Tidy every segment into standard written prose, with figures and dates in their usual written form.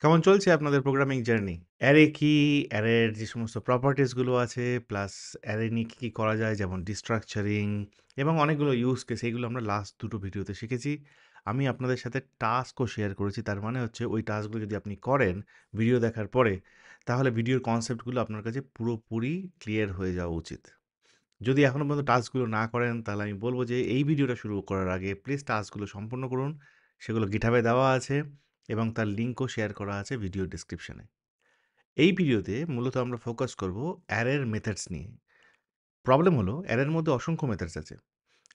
কেমন চলছে আপনাদের প্রোগ্রামিং জার্নি? অ্যারে কি, অ্যারের যে সমস্ত প্রপার্টিজ গুলো আছে, প্লাস অ্যারে নিয়ে কি করা যায় যেমন ডিস্ট্রাকচারিং এবং অনেকগুলো ইউজ কেস এগুলো আমরা লাস্ট দুটো ভিডিওতে শিখেছি। আমি আপনাদের সাথে টাস্কও শেয়ার করেছি। তার মানে হচ্ছে ওই টাস্কগুলো যদি আপনি করেন ভিডিও দেখার পরে, তাহলে ভিডিওর কনসেপ্টগুলো আপনার কাছে পুরোপুরি ক্লিয়ার হয়ে যাওয়া উচিত। যদি এখনও পর্যন্ত টাস্কগুলো না করেন তাহলে আমি বলব যে এই ভিডিওটা শুরু করার আগে প্লিজ টাস্কগুলো সম্পূর্ণ করুন। সেগুলো গিটহাবে দেওয়া আছে এবং তার লিঙ্কও শেয়ার করা আছে ভিডিও ডেসক্রিপশনে। এই ভিডিওতে মূলত আমরা ফোকাস করব অ্যারের মেথডস নিয়ে। প্রবলেম হলো অ্যারের মধ্যে অসংখ্য মেথডস আছে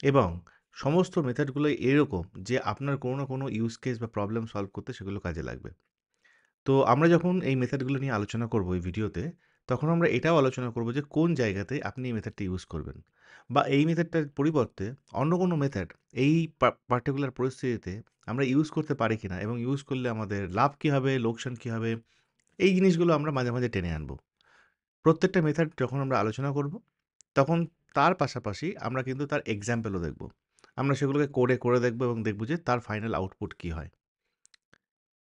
এবং সমস্ত মেথডগুলো এরকম যে আপনার কোনো না কোনো ইউজ কেস বা প্রবলেম সলভ করতে সেগুলো কাজে লাগবে। তো আমরা যখন এই মেথডগুলো নিয়ে আলোচনা করব এই ভিডিওতে, তখন আমরা এটাও আলোচনা করব যে কোন জায়গাতে আপনি এই মেথডটা ইউজ করবেন। বা এই মেথডটার পরিবর্তে অন্য কোনো মেথড এই পার্টিকুলার পরিস্থিতিতে আমরা ইউজ করতে পারি কিনা এবং ইউজ করলে আমাদের লাভ কী হবে, লোকসান কী হবে, এই জিনিসগুলো আমরা মাঝে, মাঝে টেনে আনবো। প্রত্যেকটা মেথড যখন আমরা আলোচনা করব, তখন তার পাশাপাশি আমরা কিন্তু তার এক্সাম্পলও দেখব। আমরা সেগুলোকে কোডে করে দেখব এবং দেখব যে তার ফাইনাল আউটপুট কী হয়।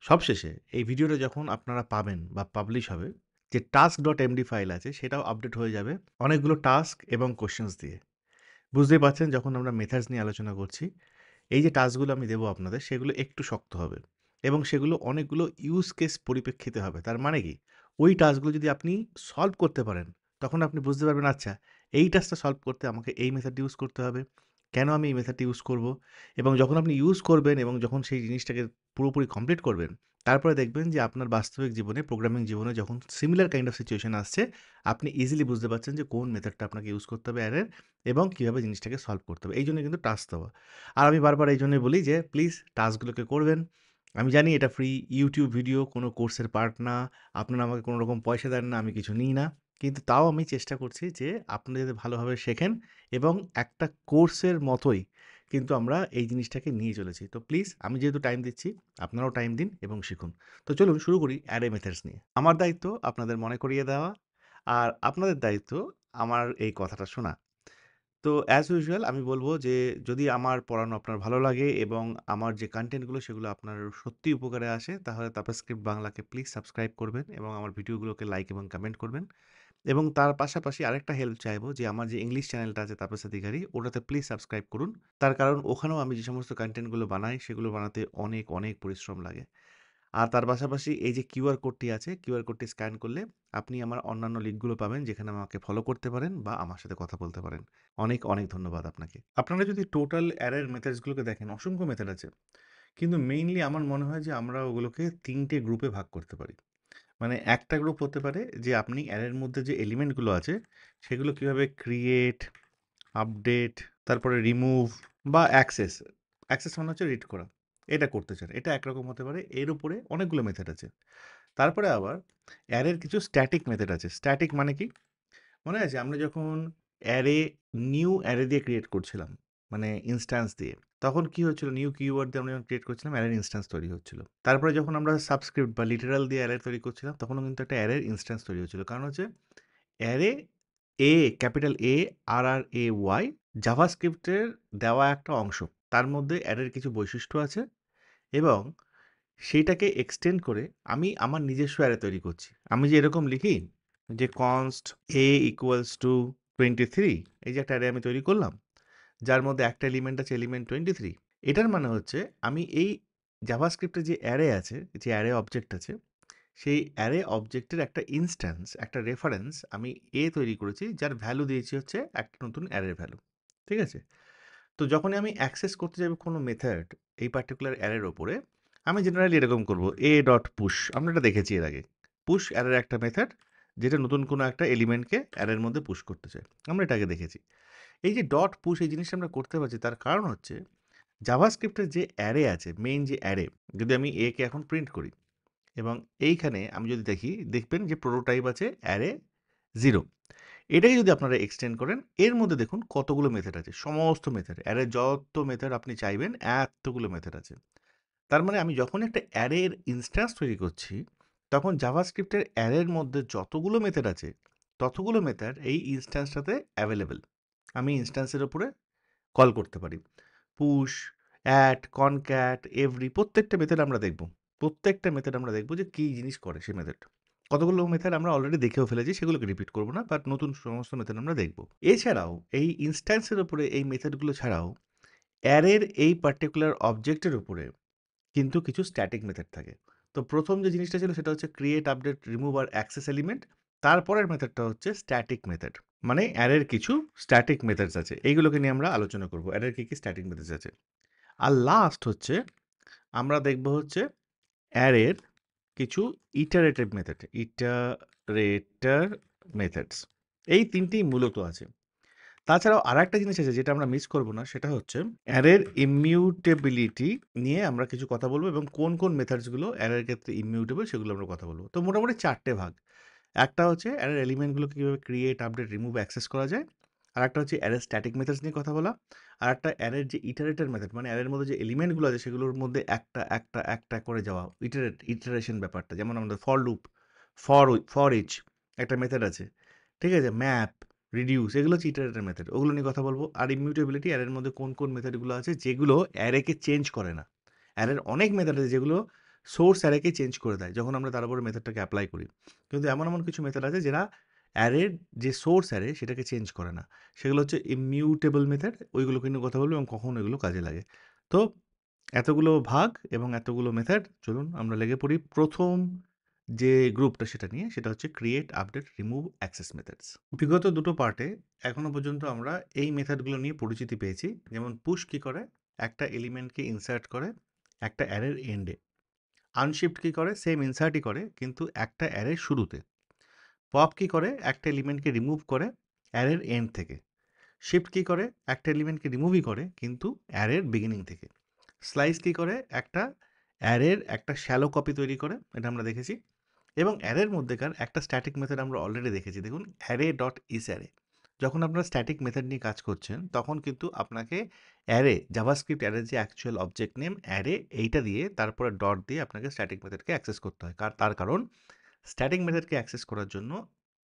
সবশেষে এই ভিডিওটা যখন আপনারা পাবেন বা পাবলিশ হবে, যে task.md ফাইল আছে সেটাও আপডেট হয়ে যাবে অনেকগুলো টাস্ক এবং কোয়েশ্চেনস দিয়ে। বুঝতেই পারছেন যখন আমরা মেথডস নিয়ে আলোচনা করছি, এই যে টাস্কগুলো আমি দেবো আপনাদের সেগুলো একটু শক্ত হবে এবং সেগুলো অনেকগুলো ইউজ কেস পরিপ্রেক্ষিতে হবে। তার মানে কি? ওই টাস্কগুলো যদি আপনি সলভ করতে পারেন, তখন আপনি বুঝতে পারবেন আচ্ছা এই টাস্কটা সলভ করতে আমাকে এই মেথডটা ইউজ করতে হবে। কেন আমি এই মেথডটা ইউজ করব? এবং যখন আপনি ইউজ করবেন এবং যখন সেই জিনিসটাকে পুরোপুরি কমপ্লিট করবেন, তারপরে দেখবেন যে আপনার বাস্তবিক জীবনে, প্রোগ্রামিং জীবনে যখন সিমিলার কাইন্ড অফ সিচুয়েশন আসছে, আপনি ইজিলি বুঝতে পারছেন যে কোন মেথডটা আপনাকে ইউজ করতে হবে অ্যারের এবং কীভাবে জিনিসটাকে সলভ করতে হবে। এইজন্য কিন্তু টাস্ক দেওয়া। আর আমি বারবার এই জন্যই বলি যে প্লিজ টাস্কগুলোকে করবেন। আমি জানি এটা ফ্রি ইউটিউব ভিডিও, কোনো কোর্সের পার্ট না। আপনারা আমাকে কোনো রকম পয়সা দেন না, আমি কিছু নিই না। কিন্তু তাও আমি চেষ্টা করছি যে আপনারা যাতে ভালোভাবে শেখেন এবং একটা কোর্সের মতোই কিন্তু আমরা এই জিনিসটাকে নিয়ে চলেছি। তো প্লিজ আমি যেহেতু টাইম দিচ্ছি, আপনারাও টাইম দিন এবং শিখুন। তো চলুন শুরু করি অ্যারে মেথডস নিয়ে। আমার দায়িত্ব আপনাদের মনে করিয়ে দেওয়া আর আপনাদের দায়িত্ব আমার এই কথাটা শোনা। তো অ্যাজ ইউজুয়াল আমি বলব যে যদি আমার পড়ানো আপনার ভালো লাগে এবং আমার যে কনটেন্টগুলো সেগুলো আপনার সত্যিই উপকারে আসে তাহলে তাপসক্রিপ্ট বাংলাকে প্লিজ সাবস্ক্রাইব করবেন এবং আমার ভিডিওগুলোকে লাইক এবং কমেন্ট করবেন। এবং তার পাশাপাশি আরেকটা হেল্প চাইবো যে আমার যে ইংলিশ চ্যানেলটা আছে তাপস অধিকারী ওটাতে প্লিজ সাবস্ক্রাইব করুন। তার কারণ ওখানেও আমি যে সমস্ত কনটেন্টগুলো বানাই সেগুলো বানাতে অনেক, অনেক পরিশ্রম লাগে। আর তার পাশাপাশি এই যে কিউআর কোডটি আছে, কিউআর কোডটি স্ক্যান করলে আপনি আমার অন্যান্য লিঙ্কগুলো পাবেন যেখানে আমাকে ফলো করতে পারেন বা আমার সাথে কথা বলতে পারেন। অনেক, অনেক ধন্যবাদ আপনাকে। আপনারা যদি টোটাল অ্যারের মেথডসগুলোকে দেখেন অসংখ্য মেথড আছে। কিন্তু মেইনলি আমার মনে হয় যে আমরা ওগুলোকে ৩ টে গ্রুপে ভাগ করতে পারি। মানে একটা গ্রুপ হতে পারে যে আপনি অ্যারের মধ্যে যে এলিমেন্টগুলো আছে সেগুলো কিভাবে ক্রিয়েট, আপডেট, তারপরে রিমুভ বা অ্যাক্সেস। অ্যাক্সেস মানে হচ্ছে রিড করা। এটা করতে চান। এটা একরকম হতে পারে। এর উপরে অনেকগুলো মেথড আছে। তারপরে আবার অ্যারের কিছু স্ট্যাটিক মেথড আছে। স্ট্যাটিক মানে কি? মনে আছে আমরা যখন অ্যারে নিউ অ্যারে দিয়ে ক্রিয়েট করছিলাম, মানে ইনস্ট্যান্স দিয়ে, তখন কি হচ্ছিল? নিউ কিওয়ার্ড দিয়ে আমরা যখন ক্রিয়েট করছিলাম অ্যারের ইনস্ট্যান্স তৈরি হচ্ছিল। তারপরে যখন আমরা সাবস্ক্রিপ্ট বা লিটারাল দিয়ে অ্যারে তৈরি করছিলাম, তখনও কিন্তু একটা অ্যারের ইনস্ট্যান্স তৈরি হচ্ছিল। কারণ হচ্ছে array A, capital A, RRAY জাভাস্ক্রিপ্টের দেওয়া একটা অংশ। তার মধ্যে অ্যারের কিছু বৈশিষ্ট্য আছে এবং সেইটাকে এক্সটেন্ড করে আমি আমার নিজস্ব অ্যারে তৈরি করছি। আমি যে এরকম লিখি যে const a equals to 23 এই যে একটা অ্যারে আমি তৈরি করলাম, যার মধ্যে একটা এলিমেন্ট আছে এলিমেন্ট 23। এটার মানে হচ্ছে আমি এই জাভাস্ক্রিপ্টে যে অ্যারে আছে, যে অ্যারে অবজেক্ট আছে, সেই অ্যারে অবজেক্টের একটা ইনস্ট্যান্স, একটা রেফারেন্স আমি তৈরি করেছি যার ভ্যালু দিয়েছি হচ্ছে একটা নতুন অ্যারের ভ্যালু। ঠিক আছে? তো যখনই আমি অ্যাক্সেস করতে যাবো কোনো মেথড এই পার্টিকুলার অ্যারের ওপরে, আমি জেনারেলি এরকম করব a.push আমরা এটা দেখেছি এর আগে। পুশ অ্যারের একটা মেথড যেটা নতুন কোনো একটা এলিমেন্টকে অ্যারের মধ্যে পুশ করতে চায়। আমরা এটা আগে দেখেছি। এই যে ডট পুশ এই জিনিসটা আমরা করতে পারছি তার কারণ হচ্ছে জাভাস্ক্রিপ্টের যে অ্যারে আছে, মেইন যে অ্যারে, যদি আমি কে এখন প্রিন্ট করি এবং এইখানে আমি যদি দেখি দেখবেন যে প্রোটোটাইপ আছে অ্যারে 0। এটাকে যদি আপনারা এক্সটেন্ড করেন এর মধ্যে দেখুন কতগুলো মেথড আছে, সমস্ত মেথড, অ্যারে যত মেথড আপনি চাইবেন এতগুলো মেথড আছে। তার মানে আমি যখন একটা অ্যারের ইনস্ট্যান্স তৈরি করছি তখন জাভাস্ক্রিপ্টের অ্যারের মধ্যে যতগুলো মেথড আছে ততগুলো মেথড এই ইনস্ট্যান্সটাতে অ্যাভেলেবেল। আমি ইনস্ট্যান্সের উপরে কল করতে পারি। পুশ, অ্যাড, কনক্যাট, এভরি প্রত্যেকটা মেথড আমরা দেখব। প্রত্যেকটা মেথড আমরা দেখব যে কী জিনিস করে সেই মেথড। কতগুলো মেথড আমরা অলরেডি দেখেও ফেলেছি, সেগুলোকে রিপিট করব না, বাট নতুন সমস্ত মেথড আমরা দেখব। এছাড়াও এই ইনস্ট্যান্সের উপরে এই মেথডগুলো ছাড়াও অ্যারের এই পার্টিকুলার অবজেক্টের উপরে কিন্তু কিছু স্ট্যাটিক মেথড থাকে। তো প্রথম যে জিনিসটা ছিল সেটা হচ্ছে ক্রিয়েট, আপডেট, রিমুভ আর অ্যাক্সেস এলিমেন্ট। তারপরের মেথডটা হচ্ছে স্ট্যাটিক মেথড। মানে অ্যারের কিছু স্ট্যাটিক মেথডস আছে। এইগুলোকে নিয়ে আমরা আলোচনা করব। অ্যারের কী, কী স্ট্যাটিক মেথডস আছে। আর লাস্ট হচ্ছে আমরা দেখব হচ্ছে অ্যারের কিছু ইটারেটিভ মেথড, ইটারেটর মেথডস। এই ৩টিই মূলত আছে। তাছাড়াও আরেকটা জিনিস আছে যেটা আমরা মিস করব না, সেটা হচ্ছে অ্যারের ইমিউটেবিলিটি নিয়ে আমরা কিছু কথা বলব এবং কোন, কোন মেথডসগুলো অ্যারের ক্ষেত্রে ইমিউটেবল সেগুলো আমরা কথা বলব। তো মোটামুটি ৪ টে ভাগ। একটা হচ্ছে অ্যারের এলিমেন্টগুলোকে কিভাবে ক্রিয়েট, আপডেট, রিমুভ, অ্যাক্সেস করা যায়। আরেকটা হচ্ছে অ্যারের স্ট্যাটিক মেথডস নিয়ে কথা বলা। আরেকটা অ্যারের যে ইটারেটর মেথড, মানে অ্যারের মধ্যে যে এলিমেন্টগুলো আছে সেগুলোর মধ্যে একটা করে যাওয়া, ইটারেশন ব্যাপারটা। যেমন আমাদের ফর লুপ, ফর ইচ একটা মেথড আছে। ঠিক আছে? ম্যাপ, রিডিউস, এগুলো হচ্ছে ইটারেটর মেথড। ওগুলো নিয়ে কথা বলব। আর ইমিউটেবিলিটি, অ্যারের মধ্যে কোন, কোন মেথডগুলো আছে যেগুলো অ্যারেকে চেঞ্জ করে না। অ্যারের অনেক মেথড আছে যেগুলো সোর্স অ্যারেকে চেঞ্জ করে দেয় যখন আমরা তার উপরে মেথডটাকে অ্যাপ্লাই করি। কিন্তু এমন কিছু মেথড আছে যেটা অ্যারের যে সোর্স অ্যারে সেটাকে চেঞ্জ করে না। সেগুলো হচ্ছে ইমিউটেবল মেথড। ওইগুলোকে নিয়ে কথা বলবো এবং কখন এগুলো কাজে লাগে। তো এতগুলো ভাগ এবং এতগুলো মেথড, চলুন আমরা লেগে পড়ি প্রথম যে গ্রুপটা সেটা নিয়ে, সেটা হচ্ছে create, update, remove, access methods. বিগত দুটো পার্টে এখনো পর্যন্ত আমরা এই মেথডগুলো নিয়ে পরিচিতি পেয়েছি। যেমন পুশ কী করে, একটা এলিমেন্টকে ইনসার্ট করে একটা অ্যারের এন্ডে। আনশিফট কী করে, সেম ইনসার্টই করে কিন্তু একটা অ্যারের শুরুতে। পপ কী করে, একটা এলিমেন্টকে রিমুভ করে অ্যারের এন্ড থেকে। শিফট কী করে, একটা এলিমেন্টকে রিমুভই করে কিন্তু অ্যারের বিগিনিং থেকে। স্লাইস কী করে, একটা অ্যারের একটা শ্যালো কপি তৈরি করে, এটা আমরা দেখেছি। এবং অ্যারের মধ্যেকার একটা স্ট্যাটিক মেথড আমরা অলরেডি দেখেছি। দেখুন, অ্যারে ডট ইস অ্যারে। যখন আপনারা স্ট্যাটিক মেথড নিয়ে কাজ করছেন তখন কিন্তু আপনাকে অ্যারে, জাভাস্ক্রিপ্ট অ্যারের যে অ্যাকচুয়াল অবজেক্ট নেম অ্যারে, এইটা দিয়ে তারপরে ডট দিয়ে আপনাকে স্ট্যাটিক মেথডকে অ্যাক্সেস করতে হয়। তার কারণ স্ট্যাটিক মেথডকে অ্যাক্সেস করার জন্য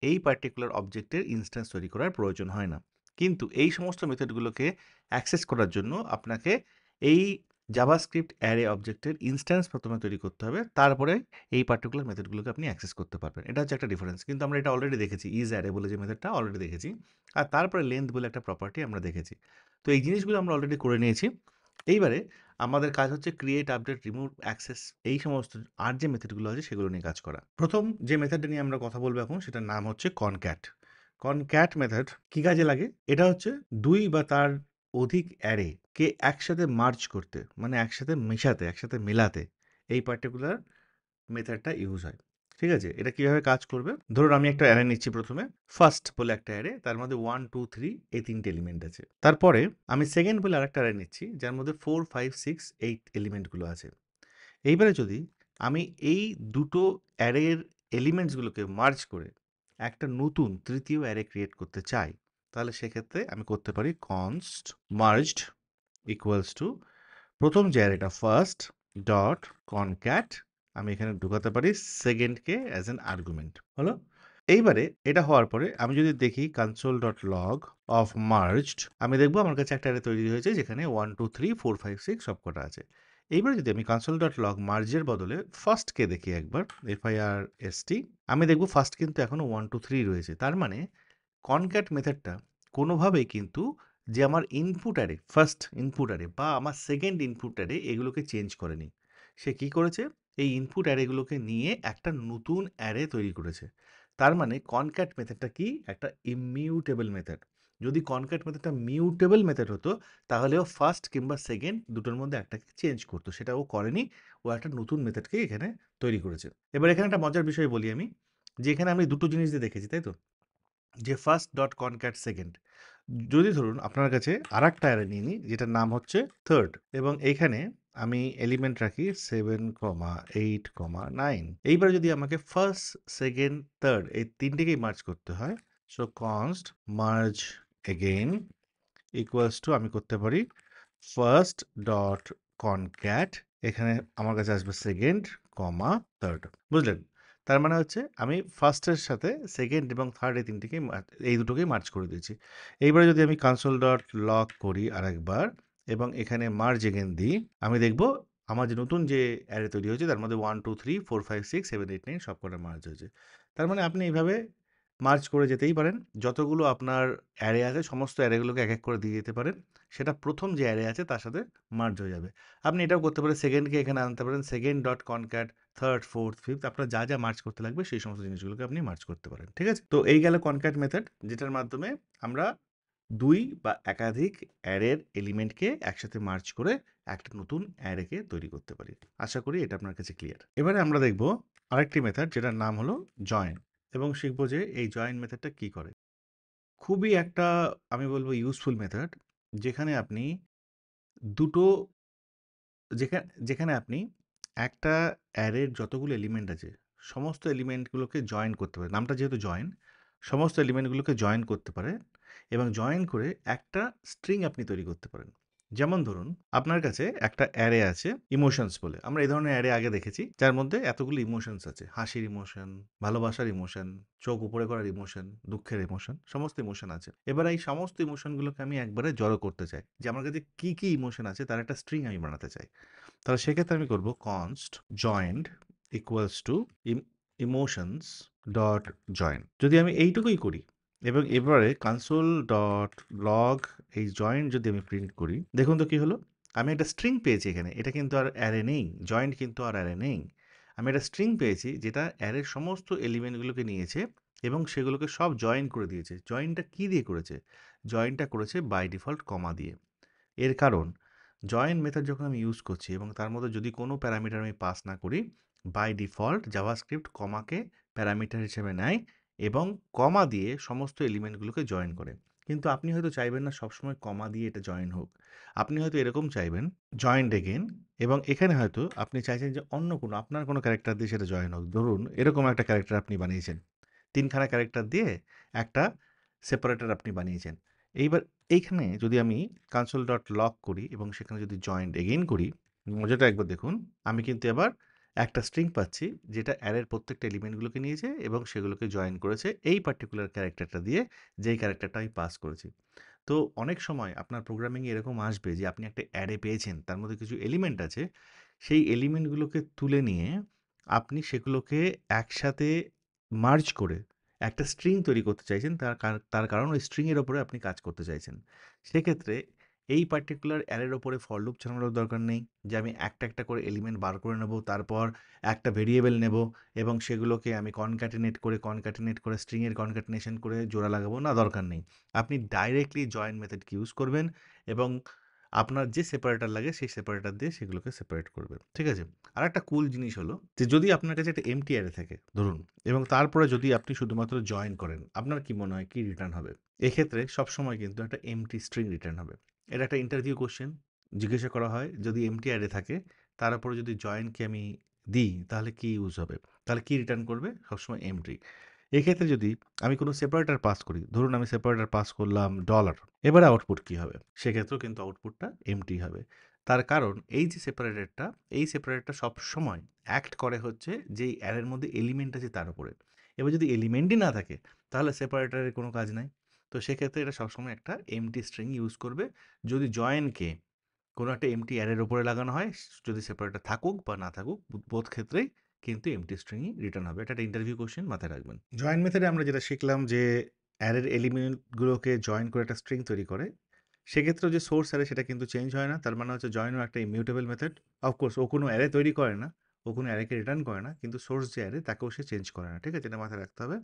এই পার্টিকুলার অবজেক্টের ইনস্ট্যান্স তৈরি করার প্রয়োজন হয় না। কিন্তু এই সমস্ত মেথডগুলোকে অ্যাক্সেস করার জন্য আপনাকে এই জাভাস্ক্রিপ্ট অ্যারে অবজেক্টের ইনস্ট্যান্স প্রথমে তৈরি করতে হবে। তারপরে এই পার্টিকুলার মেথডগুলোকে আপনি অ্যাক্সেস করতে পারবেন। এটা হচ্ছে একটা ডিফারেন্স। কিন্তু আমরা এটা অলরেডি দেখেছি। ইজ অ্যারে বলে যে মেথডটা অলরেডি দেখেছি। আর তারপরে লেন্থ বলে একটা প্রপার্টি আমরা দেখেছি। তো এই জিনিসগুলো আমরা অলরেডি করে নিয়েছি। এইবারে আমাদের কাজ হচ্ছে ক্রিয়েট, আপডেট, রিমুভ, অ্যাক্সেস, এই সমস্ত আর যে মেথডগুলো আছে সেগুলো নিয়ে কাজ করা। প্রথম যে মেথডটা নিয়ে আমরা কথা বলবো এখন সেটার নাম হচ্ছে কনক্যাট। কনক্যাট মেথড কী কাজে লাগে? এটা হচ্ছে ২ বা তার অধিক অ্যারেকে একসাথে মার্জ করতে, মানে একসাথে মেশাতে, একসাথে মেলাতে এই পার্টিকুলার মেথডটা ইউজ হয়। ঠিক আছে? এটা কিভাবে কাজ করবে? ধরুন আমি একটা অ্যারে নিচ্ছি প্রথমে। ফার্স্ট বলে একটা অ্যারে, তার মধ্যে 1, 2, 3 এই ৩ টে এলিমেন্ট আছে। তারপরে আমি সেকেন্ড বলে আরেকটা অ্যারে নিচ্ছি যার মধ্যে 4, 5, 6, 8 এলিমেন্টগুলো আছে। এইবারে যদি আমি এই দুটো অ্যারের এলিমেন্টসগুলোকে মার্জ করে একটা নতুন তৃতীয় অ্যারে ক্রিয়েট করতে চাই, তাহলে সেক্ষেত্রে আমি করতে পারি কনস্ট মার্জড ইকুয়ালস টু প্রথম যে অ্যারেটা ফার্স্ট ডট কনক্যাট, আমি এখানে ঢুকাতে পারি সেকেন্ডকে অ্যাজ অ্যান আর্গুমেন্ট। হলো? এইবারে এটা হওয়ার পরে আমি যদি দেখি console.log of merged, আমি দেখবো আমার কাছে একটা অ্যারে তৈরি হয়েছে যেখানে 1, 2, 3, 4, 5, 6 সবকটা আছে। এইবারে যদি আমি console.log merge এর বদলে ফার্স্টকে দেখি একবার, FIRST, আমি দেখবো ফার্স্ট কিন্তু এখনো 1, 2, 3 রয়েছে। তার মানে কনক্যাট মেথডটা কোনোভাবেই কিন্তু যে আমার input array, first input array বা আমার সেকেন্ড ইনপুট অ্যারে এগুলোকে চেঞ্জ করেনি। সে কি করেছে? এই ইনপুট অ্যারেগুলোকে নিয়ে একটা নতুন অ্যারে তৈরি করেছে। তার মানে কনক্যাট মেথডটা কি? একটা ইমিউটেবল মেথড। যদি কনক্যাট মেথডটা মিউটেবল মেথড হতো তাহলে ও ফার্স্ট কিংবা সেকেন্ড দুটোর মধ্যে একটাকে চেঞ্জ করতো। সেটা ও করেনি। ও একটা নতুন মেথডকে এখানে তৈরি করেছে। এবার এখানে একটা মজার বিষয় বলি আমি, যে এখানে আমি দুটো জিনিস দিয়ে দেখেছি, তাই তো? যে ফার্স্ট ডট কনক্যাট সেকেন্ড, যদি ধরুন আপনার কাছে আরেকটা অ্যারে নিয়ে নিই যেটার নাম হচ্ছে থার্ড এবং এইখানে আমি এলিমেন্ট রাখি 7, 8, 9। এইবার যদি আমাকে ফার্স্ট, সেকেন্ড, থার্ড এই তিনটেকেই মার্জ করতে হয়, so const merge again equals to আমি করতে পারি ফার্স্ট ডট কনক্যাট, এখানে আমার কাছে আসবে সেকেন্ড, থার্ড। বুঝলেন? তার মানে হচ্ছে আমি ফার্স্টের সাথে সেকেন্ড এবং থার্ড এই তিনটেকেই এই দুটোকেই মার্জ করে দিয়েছি। এইবারে যদি আমি console.log করি আরেকবার এবং এখানে মার্জ এগেইন দিই, আমি দেখব আমার যে নতুন যে অ্যারে তৈরি হয়েছে তার মধ্যে 1, 2, 3, 4, 5, 6, 7, 8, 9 সবকটা মার্জ হয়েছে। তার মানে আপনি এইভাবে মার্জ করে যেতেই পারেন। যতগুলো আপনার অ্যারে আছে সমস্ত অ্যারেগুলোকে এক, এক করে দিয়ে যেতে পারেন। সেটা ১ম যে অ্যারে আছে তার সাথে মার্জ হয়ে যাবে। আপনি এটাও করতে পারেন, সেকেন্ডকে এখানে আনতে পারেন, second dot concat, third, fourth, fifth আপনার যা, যা মার্জ করতে লাগবে সেই সমস্ত জিনিসগুলোকে আপনি মার্জ করতে পারেন। ঠিক আছে? তো এই গেল কনক্যাট মেথড, যেটার মাধ্যমে আমরা ২ বা একাধিক অ্যারের এলিমেন্টকে একসাথে মার্জ করে একটা নতুন অ্যারেকে তৈরি করতে পারি। আশা করি এটা আপনার কাছে ক্লিয়ার। এবারে আমরা দেখব আরেকটি মেথড, যেটার নাম হলো জয়েন, এবং শিখব যে এই জয়েন মেথডটা কি করে। খুবই একটা, আমি বলব, ইউজফুল মেথড, যেখানে আপনি দুটো যেখানে আপনি একটা অ্যারের যতগুলো এলিমেন্ট আছে সমস্ত এলিমেন্টগুলোকে জয়েন করতে পারেন। নামটা যেহেতু জয়েন, সমস্ত এলিমেন্টগুলোকে জয়েন করতে পারে এবং জয়েন করে একটা স্ট্রিং আপনি তৈরি করতে পারেন। যেমন ধরুন, আপনার কাছে একটা অ্যারে আছে ইমোশনস বলে। আমরা এই ধরনের অ্যারে আগে দেখেছি, যার মধ্যে এতগুলো ইমোশনস আছে: হাসির ইমোশন, ভালোবাসার ইমোশন, চোখ উপরে করার ইমোশন, দুঃখের ইমোশন, সমস্ত ইমোশন আছে। এবার এই সমস্ত ইমোশনগুলোকে আমি একবারে জড়ো করতে চাই, যে আমার কাছে কি কি ইমোশন আছে তার একটা স্ট্রিং আমি বানাতে চাই। তাহলে সেক্ষেত্রে আমি করব const joined equals to emotions dot join. যদি আমি এইটুকুই করি এবং এবারে কনসোল ডট লগ এই জয়েন যদি আমি প্রিন্ট করি, দেখুন তো কি হলো। আমি একটা স্ট্রিং পেয়েছি এখানে। এটা কিন্তু আর অ্যারে নেই, জয়েন্ট কিন্তু আর অ্যারে নেই। আমি একটা স্ট্রিং পেয়েছি যেটা অ্যারের সমস্ত এলিমেন্টগুলোকে নিয়েছে এবং সেগুলোকে সব জয়েন করে দিয়েছে। জয়েনটা কি দিয়ে করেছে? জয়েনটা করেছে বাই ডিফল্ট কমা দিয়ে। এর কারণ, জয়েন মেথড যখন আমি ইউজ করছি এবং তার মধ্যে যদি কোনো প্যারামিটার আমি পাস না করি, বাই ডিফল্ট জাভাস্ক্রিপ্ট কমাকে প্যারামিটার হিসেবে নেয় এবং কমা দিয়ে সমস্ত এলিমেন্টগুলোকে জয়েন করে। কিন্তু আপনি হয়তো চাইবেন না সবসময় কমা দিয়ে এটা জয়েন হোক। আপনি হয়তো এরকম চাইবেন, জয়েন্ট এগেন, এবং এখানে হয়তো আপনি চাইছেন যে অন্য কোনো আপনার কোনো ক্যারেক্টার দিয়ে সেটা জয়েন হোক। ধরুন এরকম একটা ক্যারেক্টার আপনি বানিয়েছেন, ৩ খানা ক্যারেক্টার দিয়ে একটা সেপারেটর আপনি বানিয়েছেন। এইবার এইখানে যদি আমি কনসোল ডট লক করি এবং সেখানে যদি জয়েন্ট এগেইন করি, মজাটা একবার দেখুন। আমি কিন্তু এবার একটা স্ট্রিং পাচ্ছি যেটা অ্যারের প্রত্যেকটা এলিমেন্টগুলোকে নিয়েছে এবং সেগুলোকে জয়েন করেছে এই পার্টিকুলার ক্যারেক্টারটা দিয়ে, যেই ক্যারেক্টারটা আমি পাস করেছি। তো অনেক সময় আপনার প্রোগ্রামিংয়ে এরকম আসবে যে আপনি একটা অ্যারে পেয়েছেন, তার মধ্যে কিছু এলিমেন্ট আছে, সেই এলিমেন্টগুলোকে তুলে নিয়ে আপনি সেগুলোকে একসাথে মার্জ করে একটা স্ট্রিং তৈরি করতে চাইছেন। তার কারণ ওই স্ট্রিংয়ের ওপরে আপনি কাজ করতে চাইছেন। সেক্ষেত্রে এই পার্টিকুলার অ্যারের ওপরে ফর লুপ চালানোর দরকার নেই, যে আমি একটা, একটা করে এলিমেন্ট বার করে নেব, তারপর একটা ভেরিয়েবল নেব এবং সেগুলোকে আমি কনক্যাটিনেট করে স্ট্রিংয়ের কনক্যাটিনেশন করে জোড়া লাগাবো, না, দরকার নেই। আপনি ডাইরেক্টলি জয়েন মেথডকে ইউজ করবেন এবং আপনার যে সেপারেটর লাগে সেই সেপারেটর দিয়ে সেগুলোকে সেপারেট করবেন। ঠিক আছে? আরেকটা কুল জিনিস হলো যে যদি আপনার কাছে একটা এম্পটি অ্যারে থাকে ধরুন, এবং তারপরে যদি আপনি শুধুমাত্র জয়েন করেন, আপনার কি মনে হয় কি রিটার্ন হবে? এক্ষেত্রে সবসময় কিন্তু একটা এম্পটি স্ট্রিং রিটার্ন হবে। এটা একটা ইন্টারভিউ কোয়েশ্চেন। জিজ্ঞাসা করা হয়, যদি এম্পটি অ্যারে থাকে তার উপরে যদি জয়েনকে আমি দিই তাহলে কি ইউজ হবে? তাহলে কি রিটার্ন করবে? সবসময় এম্পটি। এক্ষেত্রে যদি আমি কোনো সেপারেটর পাস করি, ধরুন আমি সেপারেটর পাস করলাম ডলার, এবারে আউটপুট কী হবে? সেক্ষেত্রেও কিন্তু আউটপুটটা এমটি হবে। তার কারণ এই যে সেপারেটরটা, এই সেপারেটরটা সবসময় অ্যাক্ট করে হচ্ছে যেই অ্যারের মধ্যে এলিমেন্ট আছে তার উপরে। এবার যদি এলিমেন্টই না থাকে তাহলে সেপারেটরের কোনো কাজ নাই। তো সেক্ষেত্রে এটা সবসময় একটা এমটি স্ট্রিং ইউজ করবে। যদি জয়েনকে কোনো একটা এমটি অ্যারের উপরে লাগানো হয়, যদি সেপারেটর থাকুক বা না থাকুক, বোথ ক্ষেত্রেই কিন্তু এমটি স্ট্রিংই রিটার্ন হবে। এটা একটা ইন্টারভিউ কোয়েশ্চেন, মাথায় রাখবেন। জয়েন মেথডে আমরা যেটা শিখলাম যে অ্যারের এলিমেন্টগুলোকে জয়েন করে একটা স্ট্রিং তৈরি করে। সেক্ষেত্রেও যে সোর্স অ্যারে সেটা কিন্তু চেঞ্জ হয় না। তার মানে হচ্ছে জয়েনও একটা ইমিউটেবল মেথড। অফকোর্স ও কোনো অ্যারে তৈরি করে না, ও কোনো অ্যারেকে রিটার্ন করে না, কিন্তু সোর্স যে অ্যারে তাকেও সে চেঞ্জ করে না। ঠিক আছে? এটা মাথায় রাখতে হবে।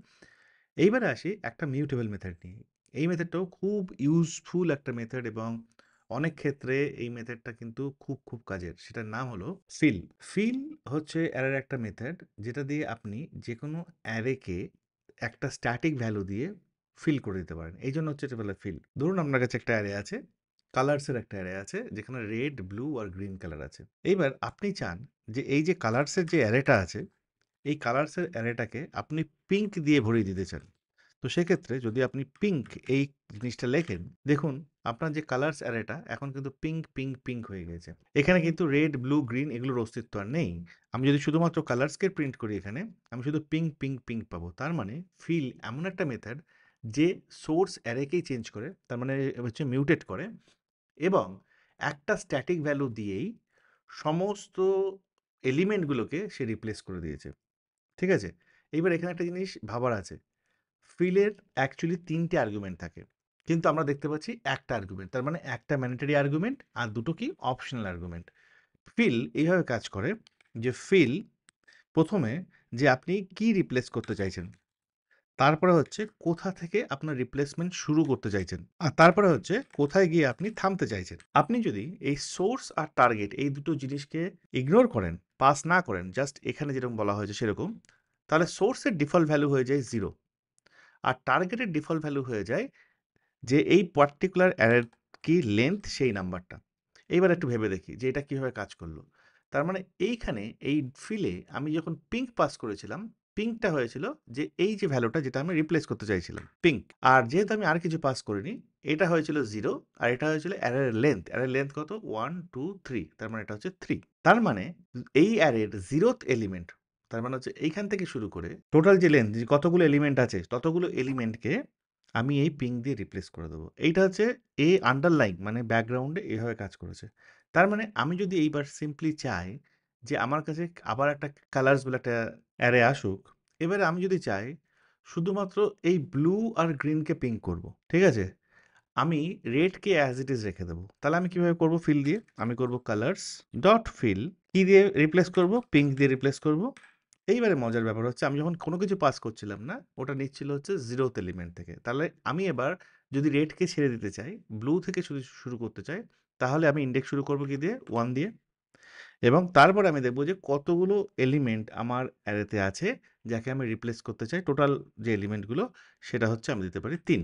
এইবারে আসি একটা মিউটেবল মেথড নিয়ে। এই মেথডটাও খুব ইউজফুল একটা মেথড এবং অনেক ক্ষেত্রে এই মেথডটা কিন্তু খুব কাজের। সেটার নাম হলো ফিল। ফিল হচ্ছে অ্যারের একটা মেথড যেটা দিয়ে আপনি যেকোনো অ্যারেকে একটা স্ট্যাটিক ভ্যালু দিয়ে ফিল করে দিতে পারেন। এই জন্য হচ্ছে এটা বলে ফিল। ধরুন আপনার কাছে একটা অ্যারে আছে, কালার্সের একটা অ্যারে আছে যেখানে রেড, ব্লু আর গ্রিন কালার আছে। এইবার আপনি চান যে এই যে কালার্সের যে অ্যারেটা আছে, এই কালার্সের অ্যারেটাকে আপনি পিঙ্ক দিয়ে ভরিয়ে দিতে চান। তো সেক্ষেত্রে যদি আপনি পিঙ্ক এই জিনিসটা লেখেন, দেখুন আপনার যে কালার্স অ্যারেটা এখন কিন্তু পিঙ্ক হয়ে গেছে। এখানে কিন্তু রেড, ব্লু, গ্রিন এগুলোর অস্তিত্ব আর নেই। আমি যদি শুধুমাত্র কালার্সকে প্রিন্ট করি এখানে, আমি শুধু পিঙ্ক পাবো। তার মানে ফিল এমন একটা মেথড যে সোর্স অ্যারেকেই চেঞ্জ করে, তার মানে হচ্ছে মিউটেট করে এবং একটা স্ট্যাটিক ভ্যালু দিয়েই সমস্ত এলিমেন্টগুলোকে সে রিপ্লেস করে দিয়েছে। ঠিক আছে? এইবার এখানে একটা জিনিস ভাবার আছে। ফিলের অ্যাকচুয়ালি ৩ টে আর্গুমেন্ট থাকে। কিন্তু আমরা দেখতে পাচ্ছি ১ টা আর্গুমেন্ট। তার মানে ১ টা ম্যান্ডেটরি আর্গুমেন্ট আর ২ টো কি অপশনাল আর্গুমেন্ট। ফিল এইভাবে কাজ করে যে ফিল ১ম এ যে আপনি কি রিপ্লেস করতে চাইছেন। তারপরে হচ্ছে কোথা থেকে আপনার রিপ্লেসমেন্ট শুরু করতে চাইছেন। আর তারপরে হচ্ছে কোথায় গিয়ে আপনি থামতে চাইছেন। আপনি যদি এই সোর্স আর টার্গেট এই দুটো জিনিসকে ইগনোর করেন, পাস না করেন, জাস্ট এখানে যেরকম বলা হয়েছে সেরকম, তাহলে সোর্সের ডিফল্ট ভ্যালু হয়ে যায় 0 আর টার্গেটের ডিফল্ট ভ্যালু হয়ে যায় যে এই পার্টিকুলার অ্যারের কি লেন্থ সেই নাম্বারটা। এইবার একটু ভেবে দেখি যে এটা কিভাবে কাজ করলো। তার মানে এইখানে এই ফিলে আমি যখন পিঙ্ক পাস করেছিলাম, পিঙ্কটা হয়েছিল যে এই যে ভ্যালুটা যেটা আমি রিপ্লেস করতে চাইছিলাম, পিঙ্ক। আর যেহেতু আমি আর কিছু পাস করিনি, এটা হয়েছিল 0 আর এটা হয়েছিল অ্যারের লেন্থ। অ্যারের লেন্থ কত? 1, 2, 3। তার মানে এটা হচ্ছে 3। তার মানে এই অ্যারের 0th এলিমেন্ট, তার মানে হচ্ছে এইখান থেকে শুরু করে টোটাল যে লেন্থ কতগুলো এলিমেন্ট আছে ততগুলো এলিমেন্টকে আমি এই পিঙ্ক দিয়ে রিপ্লেস করে দেবো। এইটা হচ্ছে এ আন্ডারলাইন মানে ব্যাকগ্রাউন্ডে এভাবে কাজ করেছে। তার মানে আমি যদি এইবার সিম্পলি চাই যে আমার কাছে আবার একটা কালার্স বলে একটা অ্যারে আসুক, এবারে আমি যদি চাই শুধুমাত্র এই ব্লু আর গ্রিনকে পিঙ্ক করব, ঠিক আছে? আমি রেডকে অ্যাজ ইট ইজ রেখে দেবো। তাহলে আমি কিভাবে করব? ফিল দিয়ে আমি করব কালার্স ডট ফিল, কি দিয়ে রিপ্লেস করব? পিঙ্ক দিয়ে রিপ্লেস করব। এইবারে মজার ব্যাপার হচ্ছে আমি যখন কোনো কিছু পাস করছিলাম না, ওটা নিচ্ছিল হচ্ছে 0th এলিমেন্ট থেকে। তাহলে আমি এবার যদি রেডকে ছেড়ে দিতে চাই, ব্লু থেকে শুরু করতে চাই, তাহলে আমি ইনডেক্স শুরু করব কি দিয়ে? 1 দিয়ে। এবং তারপরে আমি দেখব যে কতগুলো এলিমেন্ট আমার অ্যারেতে আছে যাকে আমি রিপ্লেস করতে চাই। টোটাল যে এলিমেন্টগুলো সেটা হচ্ছে আমি দিতে পারি 3।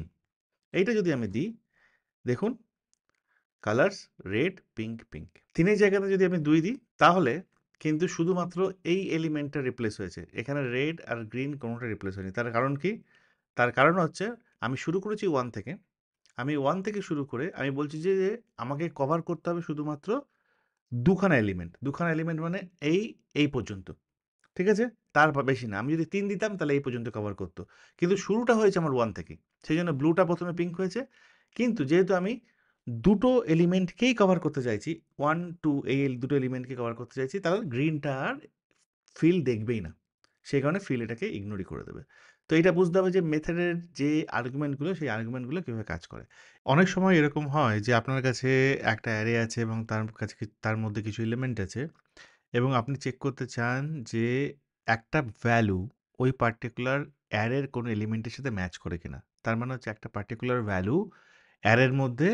এইটা যদি আমি দিই, দেখুন কালার্স রেড, পিঙ্ক, পিঙ্ক। ৩ এর জায়গাতে যদি আমি ২ দিই, তাহলে কিন্তু শুধুমাত্র এই এলিমেন্টটা রিপ্লেস হয়েছে। এখানে রেড আর গ্রিন কোনোটা রিপ্লেস হয়নি। তার কারণ কি? তার কারণ হচ্ছে আমি শুরু করেছি 1 থেকে। আমি 1 থেকে শুরু করে আমি বলছি যে আমাকে কভার করতে হবে শুধুমাত্র ২ খানা এলিমেন্ট। ২ খানা এলিমেন্ট মানে এই পর্যন্ত। ঠিক আছে? তার বেশি না। আমি যদি ৩ দিতাম তাহলে এই পর্যন্ত কভার করত। কিন্তু শুরুটা হয়েছে আমার 1 থেকেই। সেজন্য ব্লুটা ১ম এ পিঙ্ক হয়েছে। কিন্তু যেহেতু আমি দুটো এলিমেন্টকেই কভার করতে চাইছি, 1, 2 এই দুটো এলিমেন্টকে কভার করতে চাইছি, তাহলে গ্রিনটা আর ফিল দেখবেই না। সেই কারণে ফিল এটাকে ইগনোরই করে দেবে। তো এইটা বুঝতে হবে যে মেথডের যে আর্গুমেন্টগুলো, সেই আর্গুমেন্টগুলো কিভাবে কাজ করে। অনেক সময় এরকম হয় যে আপনার কাছে একটা অ্যারে আছে এবং তার কাছে তার মধ্যে কিছু এলিমেন্ট আছে এবং আপনি চেক করতে চান যে একটা ভ্যালু ওই পার্টিকুলার অ্যারের কোনো এলিমেন্টের সাথে ম্যাচ করে কিনা। তার মানে হচ্ছে একটা পার্টিকুলার ভ্যালু অ্যারের মধ্যে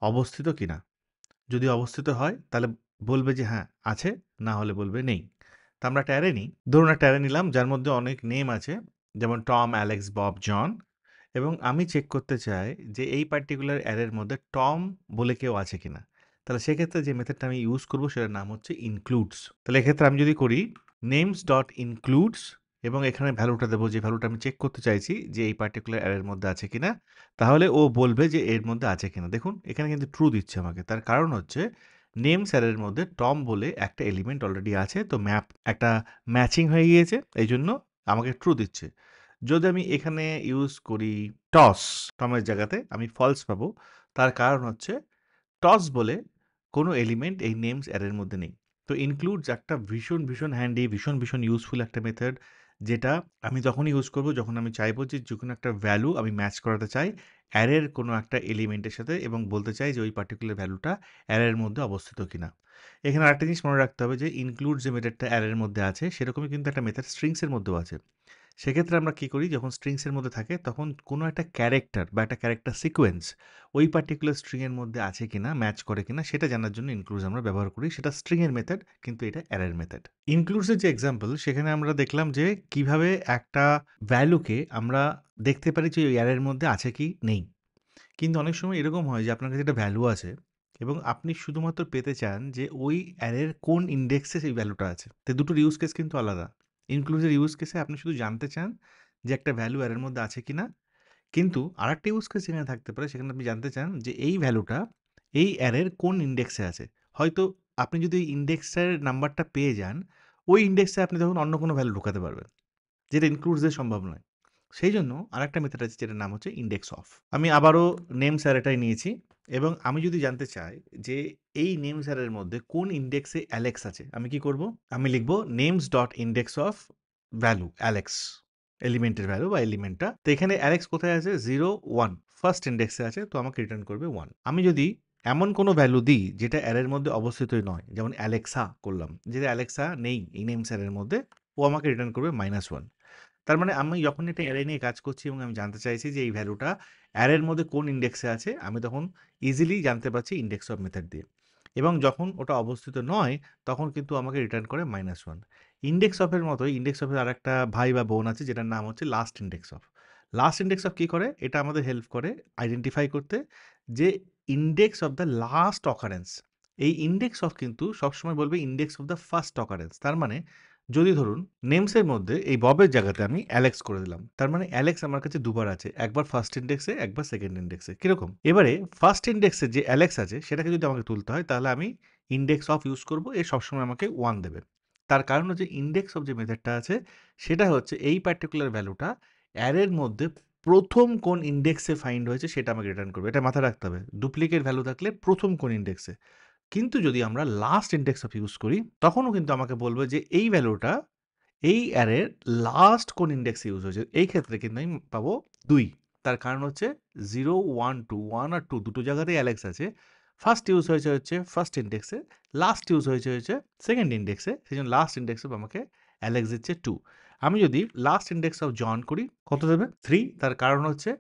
অবস্থিত কিনা। যদি অবস্থিত হয় তাহলে বলবে যে হ্যাঁ আছে, না হলে বলবে নেই। তো আমরা একটা অ্যারে নিই। ধরুন একটা অ্যারে নিলাম যার মধ্যে অনেক নেম আছে, যেমন টম, অ্যালেক্স, বব, জন। এবং আমি চেক করতে চাই যে এই পার্টিকুলার অ্যারের মধ্যে টম বলে কেউ আছে কিনা। তাহলে সেক্ষেত্রে যে মেথডটা আমি ইউজ করব সেটার নাম হচ্ছে ইনক্লুডস। তাহলে এক্ষেত্রে আমি যদি করি নেমস ডট ইনক্লুডস এবং এখানে ভ্যালুটা দেবো যে ভ্যালুটা আমি চেক করতে চাইছি যে এই পার্টিকুলার অ্যারের মধ্যে আছে কিনা, তাহলে ও বলবে যে এর মধ্যে আছে কিনা। দেখুন এখানে কিন্তু ট্রু দিচ্ছে আমাকে। তার কারণ হচ্ছে নেমস অ্যারের মধ্যে টম বলে একটা এলিমেন্ট অলরেডি আছে, তো একটা ম্যাচিং হয়ে গিয়েছে, এই জন্য আমাকে ট্রু দিচ্ছে। যদি আমি এখানে ইউজ করি টস, টমের জায়গাতে আমি ফলস পাবো। তার কারণ হচ্ছে টস বলে কোনো এলিমেন্ট এই নেমস অ্যারের মধ্যে নেই। তো ইনক্লুডস একটা ভীষণ হ্যান্ডি, ভীষণ ইউজফুল একটা মেথড, যেটা আমি তখনই ইউজ করব যখন আমি চাইবো যে কোনো একটা ভ্যালু আমি ম্যাচ করাতে চাই অ্যারের কোনো একটা এলিমেন্টের সাথে এবং বলতে চাই যে ওই পার্টিকুলার ভ্যালুটা অ্যারের মধ্যে অবস্থিত কিনা। এখানে আরেকটা জিনিস মনে রাখতে হবে যে ইনক্লুড যে মেথডটা অ্যারের মধ্যে আছে সেরকমই কিন্তু একটা মেথড স্ট্রিংসের মধ্যেও আছে। সেক্ষেত্রে আমরা কী করি, যখন স্ট্রিংসের মধ্যে থাকে তখন কোনো একটা ক্যারেক্টার বা একটা ক্যারেক্টার সিকোয়েন্স ওই পার্টিকুলার স্ট্রিংয়ের মধ্যে আছে কিনা, ম্যাচ করে কিনা সেটা জানার জন্য ইনক্লুডস আমরা ব্যবহার করি। সেটা স্ট্রিংয়ের মেথড, কিন্তু এটা অ্যারের মেথড। ইনক্লুডসের যে এক্সাম্পল সেখানে আমরা দেখলাম যে কিভাবে একটা ভ্যালুকে আমরা দেখতে পারি যে ওই অ্যারের মধ্যে আছে কি নেই। কিন্তু অনেক সময় এরকম হয় যে আপনার কাছে একটা ভ্যালু আছে এবং আপনি শুধুমাত্র পেতে চান যে ওই অ্যারের কোন ইন্ডেক্সে সেই ভ্যালুটা আছে। তো দুটোর ইউজ কেস কিন্তু আলাদা। ইনক্লুডের ইউজ কেসে আপনি শুধু জানতে চান যে একটা ভ্যালু অ্যারের মধ্যে আছে কিনা, কিন্তু আরেকটা ইউজ কেস যেখানে থাকতে পারে সেখানে আপনি জানতে চান যে এই ভ্যালুটা এই অ্যারের কোন ইন্ডেক্সে আছে। হয়তো আপনি যদি ওই ইন্ডেক্সের নাম্বারটা পেয়ে যান, ওই ইন্ডেক্সে আপনি তখন অন্য কোনো ভ্যালু ঢোকাতে পারবেন, যেটা ইনক্লুডস দিয়ে সম্ভব নয়। সেই জন্য আরেকটা মেথড আছে যেটার নাম হচ্ছে ইন্ডেক্স অফ। আমি আবারও নেমস অ্যারেটাই নিয়েছি। এবং আমি যদি জানতে চাই যে এই নেমস অ্যারের মধ্যে কোন ইন্ডেক্সে অ্যালেক্স আছে, আমি কি করব? আমি লিখব names dot index of value Alex, এলিমেন্টের ভ্যালু বা এলিমেন্টটা। তো এখানে অ্যালেক্স কোথায় আছে? 0, 1 ফার্স্ট ইন্ডেক্সে আছে, তো আমাকে রিটার্ন করবে 1। আমি যদি এমন কোনো ভ্যালু দিই যেটা অ্যারের মধ্যে অবস্থিতই নয়, যেমন অ্যালেক্সা করলাম, যেটা অ্যালেক্সা নেই এই নেমস অ্যারের মধ্যে, ও আমাকে রিটার্ন করবে -1। তার মানে আমি যখন একটা অ্যারে নিয়ে কাজ করছি এবং আমি জানতে চাইছি যে এই ভ্যালুটা অ্যারের মধ্যে কোন ইন্ডেক্সে আছে, আমি তখন ইজিলি জানতে পারছি ইন্ডেক্স অফ মেথড দিয়ে। এবং যখন ওটা অবস্থিত নয়, তখন কিন্তু আমাকে রিটার্ন করে -1। ইন্ডেক্স অফের মতোই ইন্ডেক্স অফের আরেকটা ভাই বা বোন আছে যেটার নাম হচ্ছে last index of. Last index of কী করে? এটা আমাদের হেল্প করে আইডেন্টিফাই করতে যে index of the last occurrence. এই ইন্ডেক্স অফ কিন্তু সবসময় বলবে index of the first occurrence. তার মানে যদি ধরুন নেমসের মধ্যে এই ববের জায়গাতে আমি অ্যালেক্স করে দিলাম। তার মানে অ্যালেক্স আমার কাছে দুবার আছে। একবার ফার্স্ট ইনডেক্সে, একবার সেকেন্ড ইনডেক্সে। কিরকম? এবারে ফার্স্ট ইনডেক্সে যে অ্যালেক্স আছে সেটাকে যদি আমাকে তুলতে হয় তাহলে আমি ইনডেক্স অফ ইউজ করব। এ সবসময় আমাকে 1 দেবে। তার কারণ হচ্ছে ইনডেক্স অফ যে মেথডটা আছে সেটা হচ্ছে এই পার্টিকুলার ভ্যালুটা অ্যারের মধ্যে ১ম কোন ইনডেক্সে ফাইন্ড হয়েছে সেটা আমাকে রিটার্ন করবে। এটা মাথায় রাখতে হবে। ডুপ্লিকেট ভ্যালু থাকলে ১ম কোন ইনডেক্সে। কিন্তু যদি আমরা লাস্ট ইনডেক্স অফ ইউজ করি তখনও কিন্তু আমাকে বলবে যে এই ভ্যালুটা এই অ্যারের লাস্ট কোন ইন্ডেক্সে ইউজ হয়েছে। এই ক্ষেত্রে কিন্তু আমি পাবো ২। তার কারণ হচ্ছে 0, 1, 2, 1 আর 2 দুটো জায়গাতেই অ্যালেক্স আছে। ফার্স্ট ইউজ হয়েছে হচ্ছে ফার্স্ট ইনডেক্সে, লাস্ট ইউজ হয়েছে সেকেন্ড ইনডেক্সে। সেজন্য লাস্ট ইনডেক্স অফ আমাকে অ্যালেক্স দিচ্ছে 2। আমি যদি লাস্ট ইনডেক্স অফ জন করি, কত দেবে? 3। তার কারণ হচ্ছে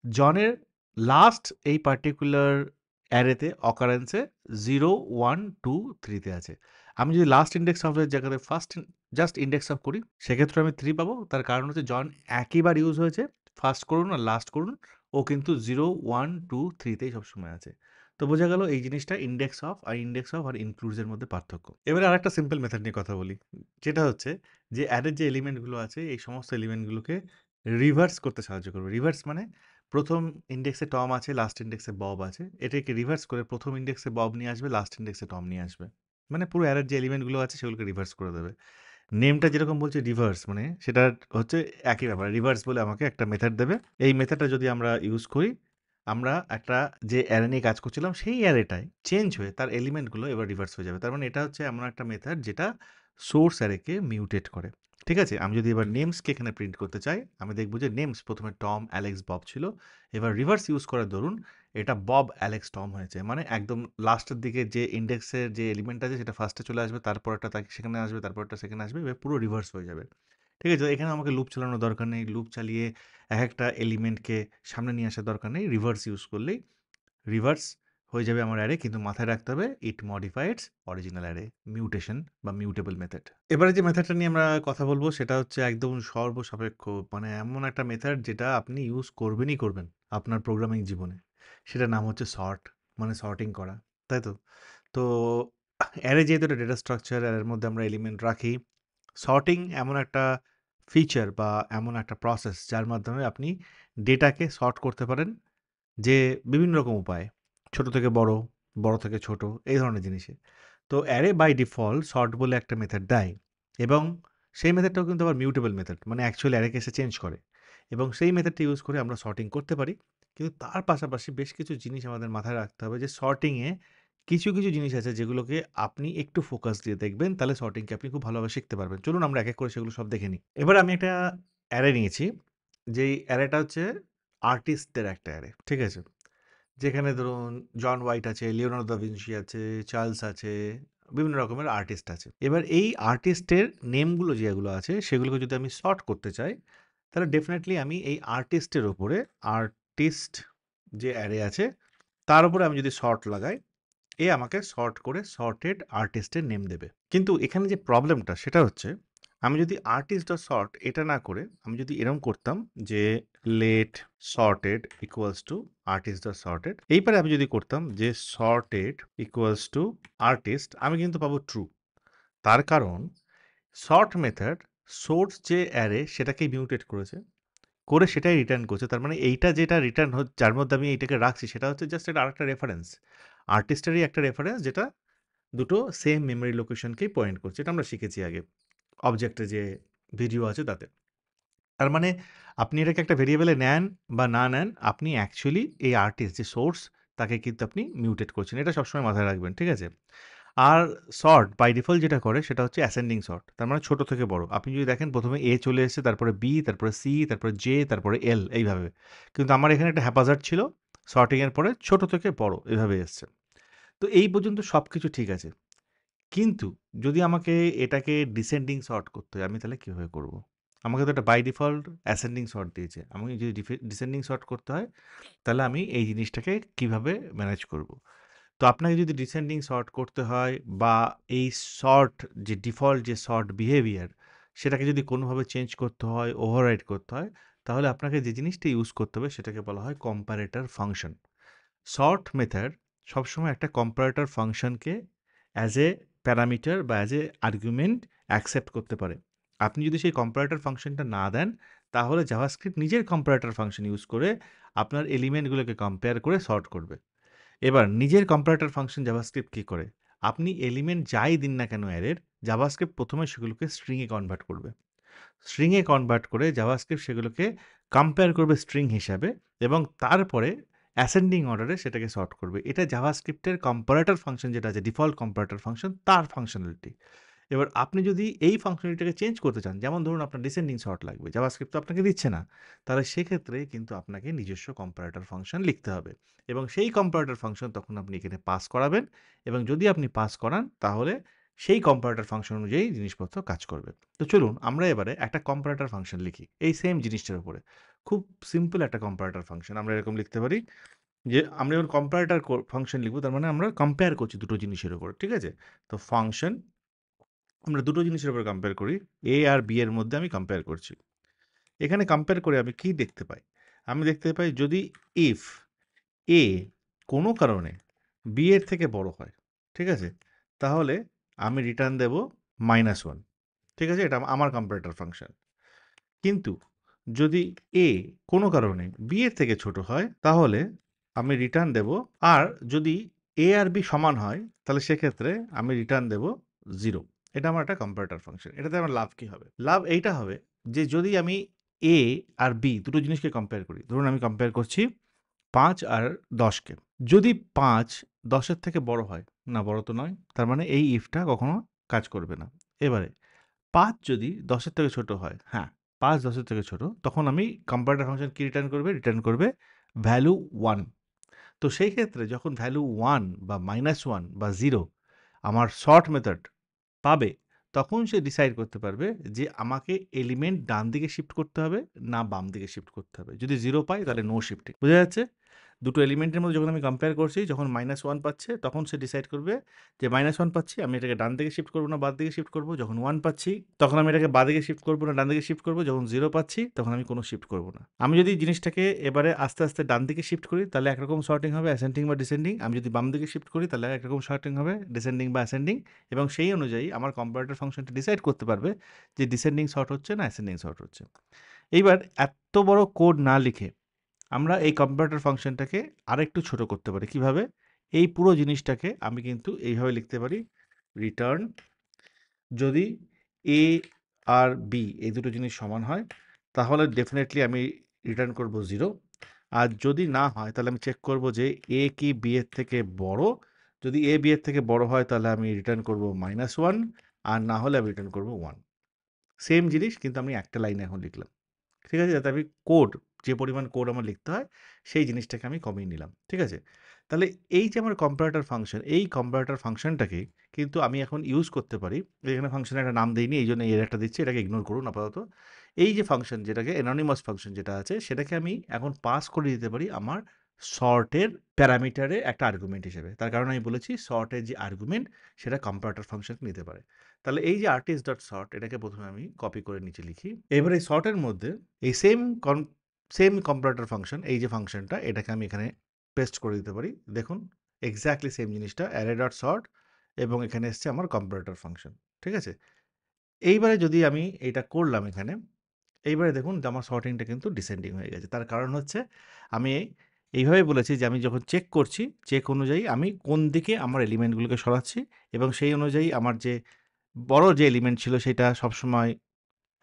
জনের লাস্ট এই পার্টিকুলার অ্যারেতে অকারেন্সে 0, 1, 2, 3 তে আছে। আমি যদি লাস্ট ইনডেক্স অফ এর জায়গাতে ফার্স্ট জাস্ট ইনডেক্স অফ করি, সেক্ষেত্রে আমি 3 পাবো। তার কারণ হচ্ছে জন একইবার ইউজ হয়েছে। ফার্স্ট করুন আর লাস্ট করুন। ও কিন্তু 0, 1, 2, 3 তেই সবসময় আছে। তো বোঝা গেল এই জিনিসটা ইনডেক্স অফ আর ইনক্লুডস এর মধ্যে পার্থক্য। এবারে আরেকটা সিম্পল মেথড নিয়ে কথা বলি। যেটা হচ্ছে যে অ্যারের যে এলিমেন্টগুলো আছে এই সমস্ত এলিমেন্টগুলোকে রিভার্স করতে সাহায্য করবে। রিভার্স মানে ১ম ইনডেক্সে টম আছে, লাস্ট ইনডেক্সে বব আছে। এটাকে রিভার্স করে ১ম ইনডেক্সে বব নিয়ে আসবে, লাস্ট ইনডেক্সে টম নিয়ে আসবে। মানে পুরো অ্যারের যে এলিমেন্টগুলো আছে সেগুলোকে রিভার্স করে দেবে। নেমটা যেরকম বলছে রিভার্স মানে সেটা হচ্ছে একই ব্যাপার। রিভার্স বলে আমাকে একটা মেথড দেবে। এই মেথডটা যদি আমরা ইউজ করি, আমরা একটা যে অ্যারে নিয়ে কাজ করছিলাম সেই অ্যারেটাই চেঞ্জ হয়ে তার এলিমেন্টগুলো এবার রিভার্স হয়ে যাবে। তার মানে এটা হচ্ছে এমন একটা মেথড যেটা সোর্স অ্যারেকে মিউটেট করে। ঠিক আছে? আমি যদি এবার নেমসকে এখানে প্রিন্ট করতে চাই, আমি দেখব যে নেমস ১ম এ টম, অ্যালেক্স, বব ছিল। এবার রিভার্স ইউজ করার দরুন এটা বব, অ্যালেক্স, টম হয়েছে। মানে একদম লাস্টের দিকে যে ইনডেক্সের যে এলিমেন্ট আছে সেটা ফার্স্টে চলে আসবে, তারপরেরটা তাকে সেখানে আসবে, তারপরেরটা সেখানে আসবে, এবার পুরো রিভার্স হয়ে যাবে। ঠিক আছে? এখানে আমাকে লুপ চালানোর দরকার নেই। লুপ চালিয়ে একেকটা এলিমেন্টকে সামনে নিয়ে আসার দরকার নেই। রিভার্স ইউজ করলেই রিভার্স হয়ে যাবে আমার অ্যারে। কিন্তু মাথায় রাখতে হবে ইট মডিফাইডস অরিজিনাল অ্যারে, মিউটেশন বা মিউটেবল মেথড। এবারে যে মেথডটা নিয়ে আমরা কথা বলব সেটা হচ্ছে একদম সর্বসাপেক্ষ। মানে এমন একটা মেথড যেটা আপনি ইউজ করবেনই করবেন আপনার প্রোগ্রামিং জীবনে। সেটার নাম হচ্ছে সর্ট, মানে সর্টিং করা। তাই তো? তো অ্যারে যেহেতু একটা ডেটা স্ট্রাকচার, অ্যারের মধ্যে আমরা এলিমেন্ট রাখি। সর্টিং এমন একটা ফিচার বা এমন একটা প্রসেস যার মাধ্যমে আপনি ডেটাকে সর্ট করতে পারেন যে বিভিন্ন রকম উপায়ে। ছোট থেকে বড়, বড় থেকে ছোট এই ধরনের জিনিসে। তো অ্যারে বাই ডিফল্ট সর্ট বলে একটা মেথড দেয় এবং সেই মেথডটাও কিন্তু আবার মিউটেবল মেথড। মানে অ্যাকচুয়াল অ্যারেকে এসে চেঞ্জ করে এবং সেই মেথডটা ইউজ করে আমরা সর্টিং করতে পারি। কিন্তু তার পাশাপাশি বেশ কিছু জিনিস আমাদের মাথায় রাখতে হবে যে সর্টিংয়ে কিছু জিনিস আছে যেগুলোকে আপনি একটু ফোকাস দিয়ে দেখবেন, তাহলে সর্টিংকে আপনি খুব ভালোভাবে শিখতে পারবেন। চলুন আমরা এক করে সেগুলো সব দেখে নিই। এবার আমি একটা অ্যারে নিয়েছি। যেই অ্যারেটা হচ্ছে আর্টিস্টদের একটা অ্যারে। ঠিক আছে? যেখানে ধরুন জন হোয়াইট আছে, লিওনার্দো দা ভিঞ্চি আছে, চার্লস আছে, বিভিন্ন রকমের আর্টিস্ট আছে। এবার এই আর্টিস্টের নেমগুলো যেগুলো আছে সেগুলোকে যদি আমি সর্ট করতে চাই, তাহলে ডেফিনিটলি আমি এই আর্টিস্টের উপরে আর্টিস্ট যে অ্যারে আছে তার উপরে আমি যদি সর্ট লাগাই, এ আমাকে সর্ট করে সর্টেড আর্টিস্টের নেম দেবে। কিন্তু এখানে যে প্রবলেমটা সেটা হচ্ছে আমি যদি আর্টিস্ট ডট সর্ট এটা না করে আমি যদি এরকম করতাম যে let sorted equals to artist dot sorted, এইবারে আমি যদি করতাম যে সর্টেড ইকুয়ালস টু আর্টিস্ট, আমি কিন্তু পাবো ট্রু। তার কারণ সর্ট মেথড সোর্স যে অ্যারে সেটাকেই মিউটেট করেছে, করে সেটাই রিটার্ন করছে। তার মানে এইটা যেটা রিটার্ন যার মধ্যে আমি এইটাকে রাখছি সেটা হচ্ছে জাস্ট এটা আরেকটা রেফারেন্স। আর্টিস্টেরই একটা রেফারেন্স যেটা দুটো সেম মেমরি লোকেশনকেই পয়েন্ট করছে। এটা আমরা শিখেছি আগে অবজেক্টে যে ভিডিও আছে তাতে। তার মানে আপনি এটাকে একটা ভেরিয়েবলে নেন বা না নেন, আপনি অ্যাকচুয়ালি এই আর্টিস্ট যে সোর্স তাকে কিন্তু আপনি মিউটেট করছেন। এটা সবসময় মাথায় রাখবেন, ঠিক আছে? আর সর্ট বাই ডিফল্ট যেটা করে সেটা হচ্ছে অ্যাসেন্ডিং সর্ট। তার মানে ছোট থেকে বড়। আপনি যদি দেখেন ১ম এ চলে এসেছে, তারপরে বি, তারপরে সি, তারপরে জে, তারপরে এল এইভাবে। কিন্তু আমার এখানে একটা হ্যাপাজার্ড ছিল। সর্টিং এর পরে ছোট থেকে বড় এভাবে এসছে। তো এই পর্যন্ত সবকিছু ঠিক আছে। কিন্তু যদি আমাকে এটাকে ডিসেন্ডিং সর্ট করতে হয়, আমি তাহলে কিভাবে করব? আমাকে তো এটা বাই ডিফল্ট অ্যাসেন্ডিং সর্ট দিয়েছে। আমাকে যদি ডিসেন্ডিং সর্ট করতে হয়, তাহলে আমি এই জিনিসটাকে কিভাবে ম্যানেজ করব? তো আপনাকে যদি ডিসেন্ডিং সর্ট করতে হয় বা এই সর্ট যে ডিফল্ট যে সর্ট বিহেভিয়ার সেটাকে যদি কোনোভাবে চেঞ্জ করতে হয়, ওভাররাইড করতে হয়, তাহলে আপনাকে যে জিনিসটা ইউজ করতে হবে সেটাকে বলা হয় কম্প্যারেটর ফাংশন। সর্ট মেথড সবসময় একটা কম্পারেটর ফাংশনকে অ্যাজ এ প্যারামিটার বা অ্যাজ এ আর্গুমেন্ট অ্যাকসেপ্ট করতে পারে। আপনি যদি সেই কম্পারেটর ফাংশনটা না দেন, তাহলে জাভাস্ক্রিপ্ট নিজের কম্পারেটর ফাংশন ইউজ করে আপনার এলিমেন্টগুলোকে কম্পেয়ার করে সর্ট করবে। এবার নিজের কম্পারেটর ফাংশন জাভাস্ক্রিপ্ট কী করে? আপনি এলিমেন্ট যাই দিন না কেন অ্যারের, জাভাস্ক্রিপ্ট প্রথমে সেগুলোকে স্ট্রিংয়ে কনভার্ট করবে। স্ট্রিংয়ে কনভার্ট করে জাভাস্ক্রিপ্ট সেগুলোকে কম্পেয়ার করবে স্ট্রিং হিসাবে এবং তারপরে অ্যাসেন্ডিং অর্ডারে সেটাকে সর্ট করবে। এটা জাভাস্ক্রিপ্টের কম্পারেটর ফাংশন যেটা আছে, ডিফল্ট কম্পারেটর ফাংশন, তার ফাংশনালিটি। এবার আপনি যদি এই ফাংশনালিটিটাকে চেঞ্জ করতে চান, যেমন ধরুন আপনার ডিসেন্ডিং সর্ট লাগবে, জাভাস্ক্রিপ্ট তো আপনাকে দিচ্ছে না, তাহলে সেক্ষেত্রে কিন্তু আপনাকে নিজস্ব কম্পারেটর ফাংশন লিখতে হবে এবং সেই কম্পারেটর ফাংশন তখন আপনি এখানে পাস করাবেন এবং যদি আপনি পাস করান তাহলে সেই কম্পারেটর ফাংশন অনুযায়ী জিনিসপত্র কাজ করবে। তো চলুন আমরা এবারে একটা কম্পারেটর ফাংশন লিখি এই সেম জিনিসটার উপরে। খুব সিম্পল একটা কম্পারেটর ফাংশন আমরা এরকম লিখতে পারি যে আমরা যখন কম্পারেটর ফাংশন লিখবো তার মানে আমরা কম্পেয়ার করছি দুটো জিনিসের উপর, ঠিক আছে? তো ফাংশন আমরা দুটো জিনিসের উপর কম্পেয়ার করি। এ আর বি এর মধ্যে আমি কম্পেয়ার করছি। এখানে কম্পেয়ার করে আমি কি দেখতে পাই? আমি দেখতে পাই যদি ইফ এ কোনো কারণে বি এর থেকে বড় হয়, ঠিক আছে? তাহলে আমি রিটার্ন দেব -1, ঠিক আছে? এটা আমার কম্পারেটর ফাংশন। কিন্তু যদি এ কোনো কারণে বি এর থেকে ছোট হয়, তাহলে আমি রিটার্ন দেব, আর যদি এ আর বি সমান হয়, তাহলে সেক্ষেত্রে আমি রিটার্ন দেব 0। এটা আমার একটা কম্পারেটর ফাংশন। এটাতে আমার লাভ কি হবে? লাভ এইটা হবে যে যদি আমি এ আর বি দুটো জিনিসকে কম্পেয়ার করি। ধরুন আমি কম্পেয়ার করছি ৫ আর ১০ কে। যদি ৫ ১০ এর থেকে বড় হয়, না বড় তো নয়। তার মানে এই ইফটা কখনো কাজ করবে না। এবারে ৫ যদি ১০ এর থেকে ছোট হয়, হ্যাঁ, ৫ ১০ এর থেকে ছোট, তখন আমি কম্পারেটর ফাংশন কি রিটার্ন করবে? রিটার্ন করবে ভ্যালু 1। তো সেই ক্ষেত্রে যখন ভ্যালু 1 বা -1 বা 0 আমার সর্ট মেথড পাবে, তখন সে ডিসাইড করতে পারবে যে আমাকে এলিমেন্ট ডান দিকে শিফট করতে হবে না বাম দিকে শিফট করতে হবে। যদি 0 পাই তাহলে নো শিফটিং। বোঝা যাচ্ছে? দুটো এলিমেন্টের মধ্যে যখন আমি কম্পেয়ার করছি, যখন -1 পাচ্ছে তখন সে ডিসাইড করবে যে -1 পাচ্ছি, আমি এটাকে ডান দিকে শিফট করব না বাঁ দিকে শিফট করব। যখন 1 পাচ্ছি তখন আমি এটাকে বাঁ দিকে শিফট করব না ডান দিকে শিফট করব। যখন 0 পাচ্ছি তখন আমি কোনো শিফট করব না। আমি যদি জিনিসটাকে এবারে আস্তে, আস্তে ডান দিকে শিফট করি তাহলে একরকম সর্টিং হবে, অ্যাসেন্ডিং বা ডিসেন্ডিং। আমি যদি বাম দিকে শিফট করি তাহলে একরকম সর্টিং হবে, ডিসেন্ডিং বা অ্যাসেন্ডিং। এবং সেই অনুযায়ী আমার কম্পারেটর ফাংশনটা ডিসাইড করতে পারবে যে ডিসেন্ডিং সর্ট হচ্ছে না অ্যাসেন্ডিং সর্ট হচ্ছে। এইবার এত বড় কোড না লিখে আমরা এই কম্পারেটর ফাংশনটাকে আরেকটু ছোট করতে পারি। কিভাবে? এই পুরো জিনিসটাকে আমি কিন্তু এইভাবে লিখতে পারি, রিটার্ন যদি এ আর বি এই দুটো জিনিস সমান হয়, তাহলে ডেফিনিটলি আমি রিটার্ন করব 0। আর যদি না হয় তাহলে আমি চেক করব যে এ কি বি এর থেকে বড়? যদি এ বি এর থেকে বড় হয় তাহলে আমি রিটার্ন করব -1, আর না হলে আমি রিটার্ন করব 1। সেম জিনিস কিন্তু আমি একটা লাইনে এখন লিখলাম। ঠিক আছে? যাতে আমি কোড, যে পরিমাণ কোড আমার লিখতে হয়, সেই জিনিসটাকে আমি কমিয়ে নিলাম। ঠিক আছে? তাহলে এই যে আমার কম্পারেটর ফাংশন, এই কম্পারেটর ফাংশনটাকে কিন্তু আমি এখন ইউজ করতে পারি। এখানে ফাংশনের একটা নাম দেইনি, এইজন্য এর একটা দিচ্ছি, এটাকে ইগনোর করুন আপাতত। এই যে ফাংশন যেটাকে অ্যানোনিমাস ফাংশন যেটা আছে, সেটাকে আমি এখন পাস করে দিতে পারি আমার সর্টের প্যারামিটারে একটা আর্গুমেন্ট হিসেবে। তার কারণ আমি বলেছি সর্টের যে আর্গুমেন্ট সেটা কম্পারেটর ফাংশন নিতে পারে। তাহলে এই যে artist.sort এটাকে প্রথমে আমি কপি করে নিচে লিখি। এবার এই সর্টের মধ্যে এই সেম কম্পারেটর ফাংশন, এই যে ফাংশনটা এটাকে আমি এখানে পেস্ট করে দিতে পারি। দেখুন এক্স্যাক্টলি সেম জিনিসটা array.sort এবং এখানে এসছে আমার কম্পারেটর ফাংশন। ঠিক আছে? এইবারে যদি আমি এটা করলাম এখানে, এইবারে দেখুন যে আমার সর্টিংটা কিন্তু ডিসেন্ডিং হয়ে গেছে। তার কারণ হচ্ছে আমি এইভাবে বলেছি যে আমি যখন চেক করছি, চেক অনুযায়ী আমি কোন দিকে আমার এলিমেন্টগুলোকে সরাচ্ছি এবং সেই অনুযায়ী আমার যে বড় যে এলিমেন্ট ছিল সেটা সবসময়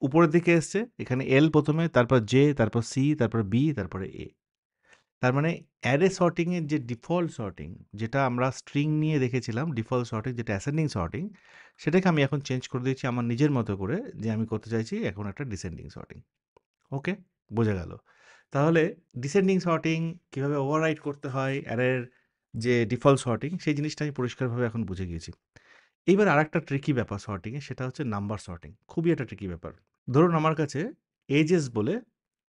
উপরের দিকে এসছে। এখানে L প্রথমে, তারপর J, তারপর C, তারপর B, তারপরে A। তার মানে অ্যারে সর্টিং এর যে ডিফল্ট সর্টিং, যেটা আমরা স্ট্রিং নিয়ে দেখেছিলাম ডিফল্ট সর্টিং যেটা অ্যাসেন্ডিং সর্টিং, সেটাকে আমি এখন চেঞ্জ করে দিয়েছি আমার নিজের মতো করে, যে আমি করতে চাইছি এখন একটা ডিসেন্ডিং সর্টিং। ওকে? বোঝা গেল। তাহলে ডিসেন্ডিং সর্টিং কিভাবে ওভাররাইড করতে হয় অ্যারের যে ডিফল্ট সর্টিং, সেই জিনিসটা আমি পরিষ্কারভাবে এখন বুঝে গিয়েছি। এইবার আরেকটা ট্রিকি ব্যাপার সর্টিং এ, সেটা হচ্ছে নাম্বার সর্টিং। খুবই একটা ট্রিকি ব্যাপার। ধরুন আমার কাছে এজেস বলে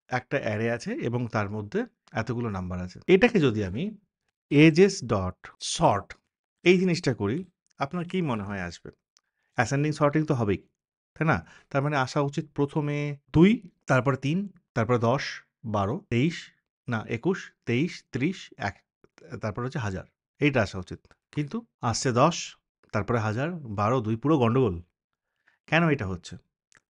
একটা অ্যারে আছে এবং তার মধ্যে এতগুলো নাম্বার আছে। এটাকে যদি আমি এজেস ডট সর্ট এই জিনিসটা করি, আপনার কি মনে হয় আসবে? অ্যাসেন্ডিং সর্টিং তো হবেই, তাই না? তার মানে আসা উচিত প্রথমে ২, তারপরে ৩, তারপরে ১০, ১২, ২৩, না ২১, ২৩, ৩০, ১, তারপরে হচ্ছে ১০০০। এইটা আসা উচিত। কিন্তু আসছে ১০, তারপরে ১০০০, ১২, ২ পুরো গন্ডগোল। কেন এটা হচ্ছে?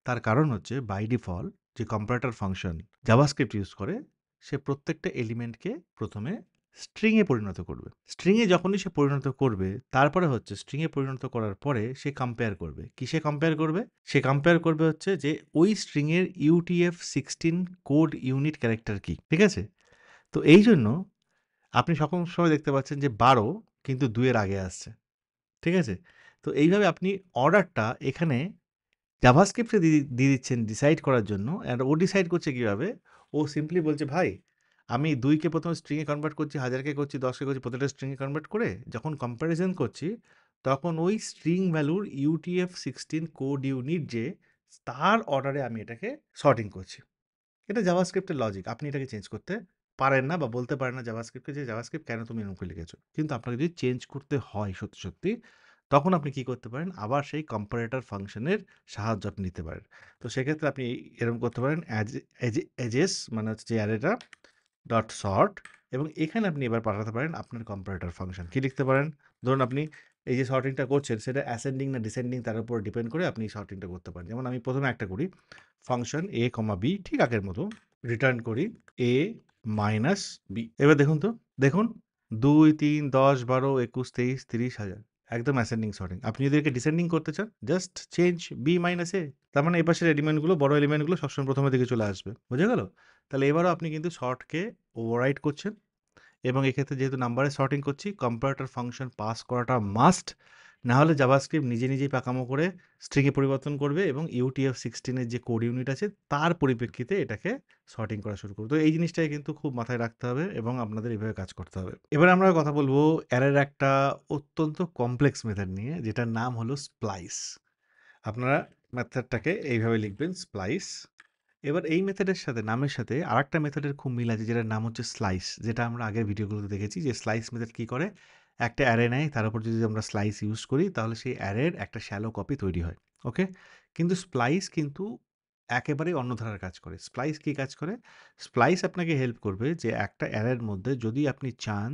তার কারণ হচ্ছে বাই ডিফল্ট যে কম্পারেটর ফাংশন জাভাস্ক্রিপ্ট ইউজ করে, সে প্রত্যেকটা এলিমেন্টকে প্রথমে স্ট্রিংয়ে পরিণত করবে। স্ট্রিংয়ে যখনই সে পরিণত করবে, তারপরে হচ্ছে স্ট্রিংয়ে পরিণত করার পরে সে কম্পেয়ার করবে। কিসে কম্পেয়ার করবে? সে কম্পেয়ার করবে হচ্ছে যে ওই স্ট্রিংয়ের UTF-16 কোড ইউনিট ক্যারেক্টার কি। ঠিক আছে? তো এই জন্য আপনি সকল সময় দেখতে পাচ্ছেন যে ১২ কিন্তু ২ এর আগে আসছে। ঠিক আছে? তো এইভাবে আপনি অর্ডারটা এখানে জাভাস্ক্রিপ্টে দিয়ে দিচ্ছেন ডিসাইড করার জন্য, অ্যান্ড ও ডিসাইড করছে কীভাবে? ও সিম্পলি বলছে, ভাই আমি ২ কে প্রথমে স্ট্রিংয়ে কনভার্ট করছি, ১০০০ কে করছি, ১০ কে করছি, প্রত্যেকটা স্ট্রিংয়ে কনভার্ট করে যখন কম্প্যারিজন করছি, তখন ওই স্ট্রিং ভ্যালুর UTF-16 কোড ইউনিট যে, তার অর্ডারে আমি এটাকে সর্টিং করছি। এটা জাভাস্ক্রিপ্টের লজিক। আপনি এটাকে চেঞ্জ করতে পারেন না বা বলতে পারেন না জাভাস্ক্রিপ্টকে যে, জাভাস্ক্রিপ্ট কেন তুমি এরকম করে লিখেছো? কিন্তু আপনাকে যদি চেঞ্জ করতে হয় সত্যি, সত্যি, তখন আপনি কি করতে পারেন? আবার সেই কম্পারেটর ফাংশনের সাহায্য আপনি নিতে পারেন। তো সেক্ষেত্রে আপনি এরকম করতে পারেন এজেস মানে হচ্ছে যে অ্যারেটা ডট সর্ট, এবং এখানে আপনি এবার পাঠাতে পারেন আপনার কম্পারেটর ফাংশন। কি লিখতে পারেন? ধরুন আপনি এই যে সর্টিংটা করছেন সেটা অ্যাসেন্ডিং না ডিসেন্ডিং তার উপর ডিপেন্ড করে আপনি সর্টিংটা করতে পারেন। যেমন আমি প্রথমে একটা করি, ফাংশন a, b ঠিক আগের মতো রিটার্ন করি a মাইনাস b। এবার দেখুন তো, দেখুন ২, ৩, ১০, ১২, ২১, ২৩, ৩০, ১০০০ একদম অ্যাসেন্ডিং সর্টিং। আপনি যদি একে ডিসেন্ডিং করতে চান, just change b minus a। তার মানে এপাশের এলিমেন্টগুলো, বড় এলিমেন্টগুলো সবসময় প্রথমের দিকে চলে আসবে। বোঝা গেল? তাহলে এবারও আপনি কিন্তু শর্টকে ওভাররাইড করছেন, এবং এক্ষেত্রে যেহেতু নাম্বারে সর্টিং করছি, কম্পারেটর ফাংশন পাস করাটা মাস্ট। না হলে জাভাস্ক্রিপ্ট নিজে নিজেই পাকামো করে স্ট্রিংয়ে পরিবর্তন করবে এবং UTF-16 এর যে কোড ইউনিট আছে তার পরিপ্রেক্ষিতে এটাকে সর্টিং করা শুরু করবে। তো এই জিনিসটাই কিন্তু খুব মাথায় রাখতে হবে এবং আপনাদের এইভাবে কাজ করতে হবে। এবার আমরা কথা বলবো অ্যারের একটা অত্যন্ত কমপ্লেক্স মেথড নিয়ে, যেটার নাম হলো স্প্লাইস। আপনারা মেথডটাকে এইভাবে লিখবেন, স্প্লাইস। এবার এই মেথডের সাথে, নামের সাথে আরেকটা মেথডের খুব মিল আছে, যেটার নাম হচ্ছে স্লাইস, যেটা আমরা আগের ভিডিওগুলোতে দেখেছি যে স্লাইস মেথড কী করে? একটা অ্যারে নেয়, তার উপর যদি আমরা স্লাইস ইউজ করি তাহলে সেই অ্যারের একটা শ্যালো কপি তৈরি হয়। ওকে? কিন্তু স্প্লাইস কিন্তু একেবারেই অন্য ধারার কাজ করে। স্প্লাইস কী কাজ করে? স্প্লাইস আপনাকে হেল্প করবে যে একটা অ্যারের মধ্যে যদি আপনি চান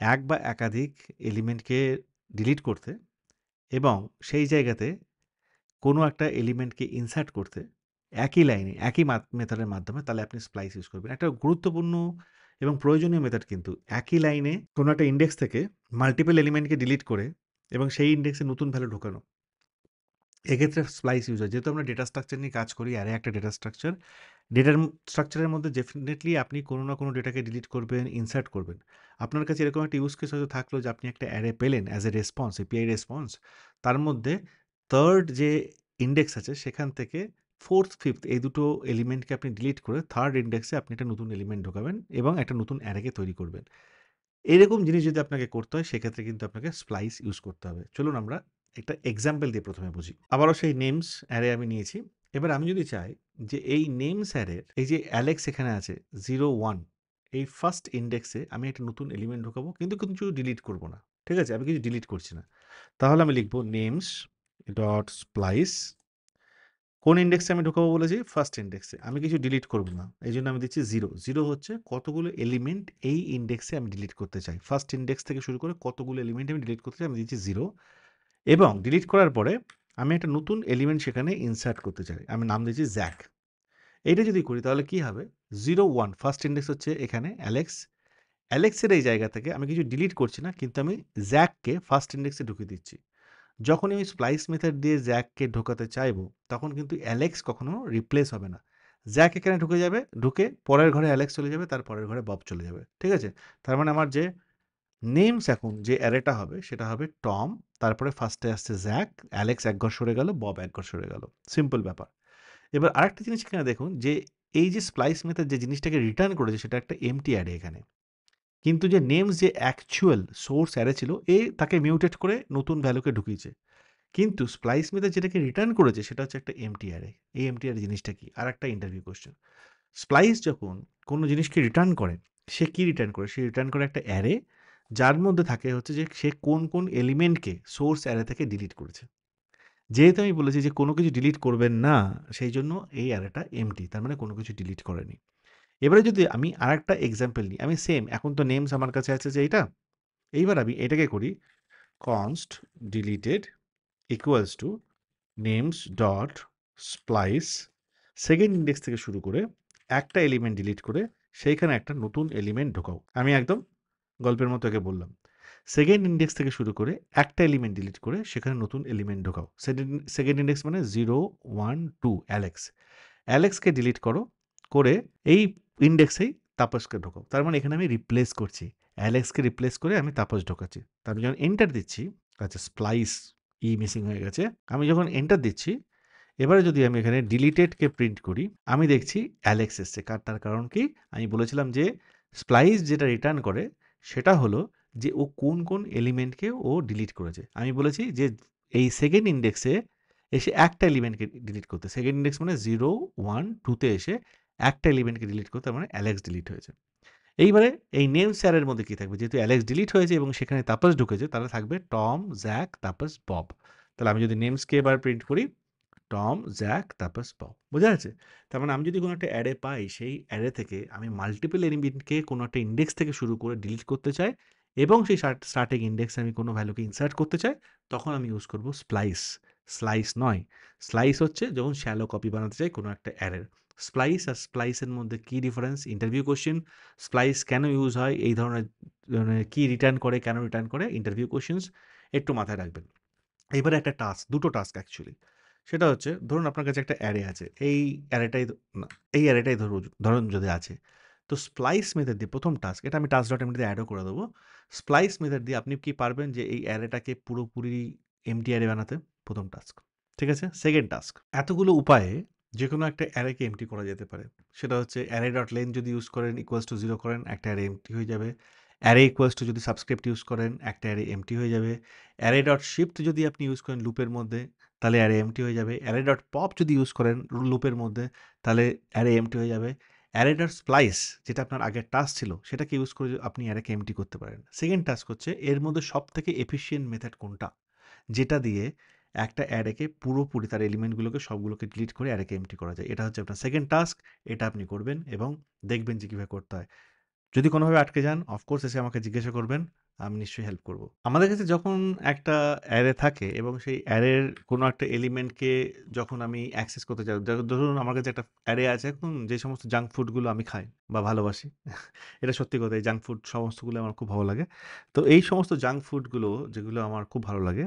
এক বা একাধিক এলিমেন্টকে ডিলিট করতে, এবং সেই জায়গাতে কোনো একটা এলিমেন্টকে ইনসার্ট করতে একই লাইনে একই মেথডের মাধ্যমে, তাহলে আপনি স্প্লাইস ইউজ করবেন। একটা গুরুত্বপূর্ণ এবং প্রয়োজনীয় মেথড কিন্তু, একই লাইনে কোনো একটা ইন্ডেক্স থেকে মাল্টিপল এলিমেন্টকে ডিলিট করে এবং সেই ইন্ডেক্সে নতুন ভ্যালু ঢোকানো। এক্ষেত্রে স্প্লাইস ইউজ হয়। যেহেতু আমরা ডেটা স্ট্রাকচার নিয়ে কাজ করি, অ্যারে একটা ডেটা স্ট্রাকচার। ডেটার স্ট্রাকচারের মধ্যে ডেফিনেটলি আপনি কোনো না কোনো ডেটাকে ডিলিট করবেন, ইনসার্ট করবেন। আপনার কাছে এরকম একটা ইউজ কেস হয়তো থাকলো যে আপনি একটা অ্যারে পেলেন as a response, API response. তার মধ্যে 3rd যে ইন্ডেক্স আছে সেখান থেকে 4th, 5th এই দুটো এলিমেন্টকে আপনি ডিলিট করে 3rd ইন্ডেক্সে আপনি একটা নতুন এলিমেন্ট ঢোকাবেন এবং একটা নতুন অ্যারেকে তৈরি করবেন। এরকম জিনিস যদি আপনাকে করতে হয়, সেক্ষেত্রে কিন্তু আপনাকে স্প্লাইস ইউজ করতে হবে। চলুন আমরা একটা এক্সাম্পল দিয়ে প্রথমে বুঝি। আবারও সেই নেমস অ্যারে আমি নিয়েছি। এবার আমি যদি চাই যে এই নেমস অ্যারের এই যে অ্যালেক্স এখানে আছে 0, 1, এই ফার্স্ট ইন্ডেক্সে আমি একটা নতুন এলিমেন্ট ঢোকাবো, কিন্তু কিছু ডিলিট করব না। ঠিক আছে? আমি কিছু ডিলিট করছি না। তাহলে আমি লিখব নেমস ডট স্প্লাইস। কোন ইন্ডেক্সে আমি ঢোকাবো বলেছি? ফার্স্ট ইন্ডেক্সে। আমি কিছু ডিলিট করব না। এইজন্য আমি দিচ্ছি 0। 0 হচ্ছে কতগুলো এলিমেন্ট এই ইন্ডেক্সে আমি ডিলিট করতে চাই। ফার্স্ট ইন্ডেক্স থেকে শুরু করে কতগুলো এলিমেন্ট আমি ডিলিট করতে চাই, আমি দিচ্ছি 0। এবং ডিলিট করার পরে আমি একটা নতুন এলিমেন্ট সেখানে ইনসার্ট করতে চাই। আমি নাম দিয়েছি জ্যাক। এইটা যদি করি তাহলে কি হবে? 0, 1 ফার্স্ট ইন্ডেক্স হচ্ছে এখানে অ্যালেক্স। অ্যালেক্সের এই জায়গা থেকে আমি কিছু ডিলিট করছি না, কিন্তু আমি জ্যাককে ফার্স্ট ইন্ডেক্সে ঢুকিয়ে দিচ্ছি। যখনই আমি স্প্লাইস মেথড দিয়ে জ্যাককে ঢোকাতে চাইবো, তখন কিন্তু অ্যালেক্স কখনো রিপ্লেস হবে না। জ্যাক এখানে ঢুকে যাবে, ঢুকে পরের ঘরে অ্যালেক্স চলে যাবে, তার পরের ঘরে বব চলে যাবে। ঠিক আছে? তার মানে আমার যে নেমস এখন যে অ্যারেটা হবে সেটা হবে টম, তারপরে ফার্স্টে আসছে জ্যাক, অ্যালেক্স এক ঘর সরে গেল, বব এক ঘর সরে গেল। সিম্পল ব্যাপার। এবার আরেকটা জিনিস এখানে দেখুন যে এই যে স্প্লাইস মেথড যে জিনিসটাকে রিটার্ন করেছে সেটা একটা এমটি অ্যারে এখানে। কিন্তু যে নেমস যে অ্যাকচুয়াল সোর্স অ্যারে ছিল তাকে মিউটেট করে নতুন ভ্যালুকে ঢুকিয়েছে। কিন্তু স্প্লাইস মেথড যেটাকে রিটার্ন করেছে সেটা হচ্ছে একটা এমটি অ্যারে। এই এমটি অ্যারে জিনিসটা কি? আর একটা ইন্টারভিউ কোশ্চেন। স্প্লাইস যখন কোনো জিনিসকে রিটার্ন করে, সে কি রিটার্ন করে? সে রিটার্ন করে একটা অ্যারে, যার মধ্যে থাকে হচ্ছে যে সে কোন কোন এলিমেন্টকে সোর্স অ্যারে থেকে ডিলিট করেছে। যেহেতু আমি বলেছি যে কোনো কিছু ডিলিট করবেন না, সেই জন্য এই অ্যারেটা এমটি, তার মানে কোনো কিছু ডিলিট করেনি। এবারে যদি আমি আরেকটা এক্সাম্পল নিই, আমি সেম এখন তো নেমস আমার কাছে আছে যে এইটা, এইবার আমি এটাকে করি const deleted equals to names dot splice second index থেকে শুরু করে একটা এলিমেন্ট ডিলিট করে সেইখানে একটা নতুন এলিমেন্ট ঢোকাও। আমি একদম গল্পের মতো একে বললাম। সেকেন্ড ইন্ডেক্স থেকে শুরু করে একটা এলিমেন্ট ডিলিট করে সেখানে নতুন এলিমেন্ট ঢোকাও। সেকেন্ড ইন্ডেক্স মানে 0 1 2 অ্যালেক্স। অ্যালেক্সকে ডিলিট করো, করে এই ইন্ডেক্সেই তাপসকে ঢোকাও। তার মানে এখানে আমি রিপ্লেস করছি। অ্যালেক্সকে রিপ্লেস করে আমি তাপস ঢোকাচ্ছি। তারপর যখন এন্টার দিচ্ছি, আচ্ছা স্প্লাইস মিসিং হয়ে গেছে। আমি যখন এন্টার দিচ্ছি, এবারে যদি আমি এখানে ডিলিটেডকে প্রিন্ট করি, আমি দেখছি অ্যালেক্স এসছে। তার কারণ কি? আমি বলেছিলাম যে স্প্লাইস যেটা রিটার্ন করে সেটা হলো যে ও কোন কোন এলিমেন্টকে ও ডিলিট করেছে। আমি বলেছি যে এই সেকেন্ড ইন্ডেক্সে এসে একটা এলিমেন্টকে ডিলিট করতে। সেকেন্ড ইন্ডেক্স মানে 0 1 2 তে এসে একটা এলিমেন্টকে ডিলিট করতে, তার মানে অ্যালেক্স ডিলিট হয়েছে। এইবারে এই নেম স্যারের মধ্যে কি থাকবে? যেহেতু অ্যালেক্স ডিলিট হয়েছে এবং সেখানে তাপস ঢুকেছে, তাহলে থাকবে টম, জ্যাক, তাপস, বব। তাহলে আমি যদি নেমসকে এবার প্রিন্ট করি, টম, জ্যাক, তাপস, বব। বোঝা যাচ্ছে? তার মানে আমি যদি কোনো একটা অ্যারে পাই, সেই অ্যারে থেকে আমি মাল্টিপল এলিমেন্টকে কোনো একটা ইন্ডেক্স থেকে শুরু করে ডিলিট করতে চাই এবং সেই স্টার্টিং ইন্ডেক্সে আমি কোনো ভ্যালুকে ইনসার্ট করতে চাই, তখন আমি ইউজ করব স্প্লাইস। স্লাইস নয়। স্লাইস হচ্ছে যখন শ্যালো কপি বানাতে চাই কোনো একটা অ্যারের। স্প্লাইস আর স্প্লাইসের মধ্যে কী ডিফারেন্স? Interview question. স্প্লাইস কেন ইউজ হয়? এই ধরনের মানে কী রিটার্ন করে, কেন রিটার্ন করে? ইন্টারভিউ কোশ্চেনস একটু মাথায় রাখবেন। এবারে একটা টাস্ক, দুটো টাস্ক অ্যাকচুয়ালি। সেটা হচ্ছে ধরুন আপনার কাছে একটা অ্যারে আছে। এই অ্যারেটাই না, এই অ্যারেটাই ধরুন যদি আছে। তো স্প্লাইস মেথড দিয়ে ১ম টাস্ক, এটা আমি টাস্ক ডট এমডি তে অ্যাডও করে দেবো। স্প্লাইস মেথড দিয়ে আপনি কি পারবেন যে এই অ্যারেটাকে পুরোপুরি এমটি অ্যারে বানাতে? ১ম টাস্ক। ঠিক আছে? সেকেন্ড টাস্ক, এতগুলো উপায়ে যেকোনো একটা অ্যারেকে এমটি করা যেতে পারে। সেটা হচ্ছে অ্যারে ডট লেন যদি ইউজ করেন ইকুয়ালস টু 0 করেন, একটা অ্যারে এমটি হয়ে যাবে। অ্যারে ইকুয়ালস টু যদি সাবস্ক্রিপ্ট ইউজ করেন, একটা অ্যারে এমটি হয়ে যাবে। অ্যারে ডট শিফট যদি আপনি ইউজ করেন লুপের মধ্যে, তাহলে অ্যারে এমটি হয়ে যাবে। অ্যারে ডট পপ যদি ইউজ করেন লুপের মধ্যে, তাহলে অ্যারে এমটি হয়ে যাবে। অ্যারে ডট স্প্লাইস যেটা আপনার আগের টাস্ক ছিল, সেটাকে ইউজ করে আপনি অ্যারেকে এমটি করতে পারেন। সেকেন্ড টাস্ক হচ্ছে এর মধ্যে সবথেকে এফিশিয়েন্ট মেথড কোনটা? যেটা দিয়ে একটা অ্যারেকে পুরোপুরি তার এলিমেন্টগুলোকে সবগুলোকে ডিলিট করে অ্যারেকে এমটি করা যায়। এটা হচ্ছে আপনার সেকেন্ড টাস্ক। এটা আপনি করবেন এবং দেখবেন যে কীভাবে করতে হয়। যদি কোনোভাবে আটকে যান, অফকোর্স এসে আমাকে জিজ্ঞাসা করবেন। আমি নিশ্চয়ই হেল্প করব। আমাদের কাছে যখন একটা অ্যারে থাকে এবং সেই অ্যারের কোনো একটা এলিমেন্টকে যখন আমি অ্যাক্সেস করতে চাই, ধরুন আমার কাছে একটা অ্যারে আছে এখন যে সমস্ত জাঙ্ক ফুডগুলো আমি খাই বা ভালোবাসি। এটা সত্যি কথা, এই জাঙ্ক ফুড সমস্তগুলো আমার খুব ভালো লাগে। তো এই সমস্ত জাঙ্ক ফুডগুলো যেগুলো আমার খুব ভালো লাগে,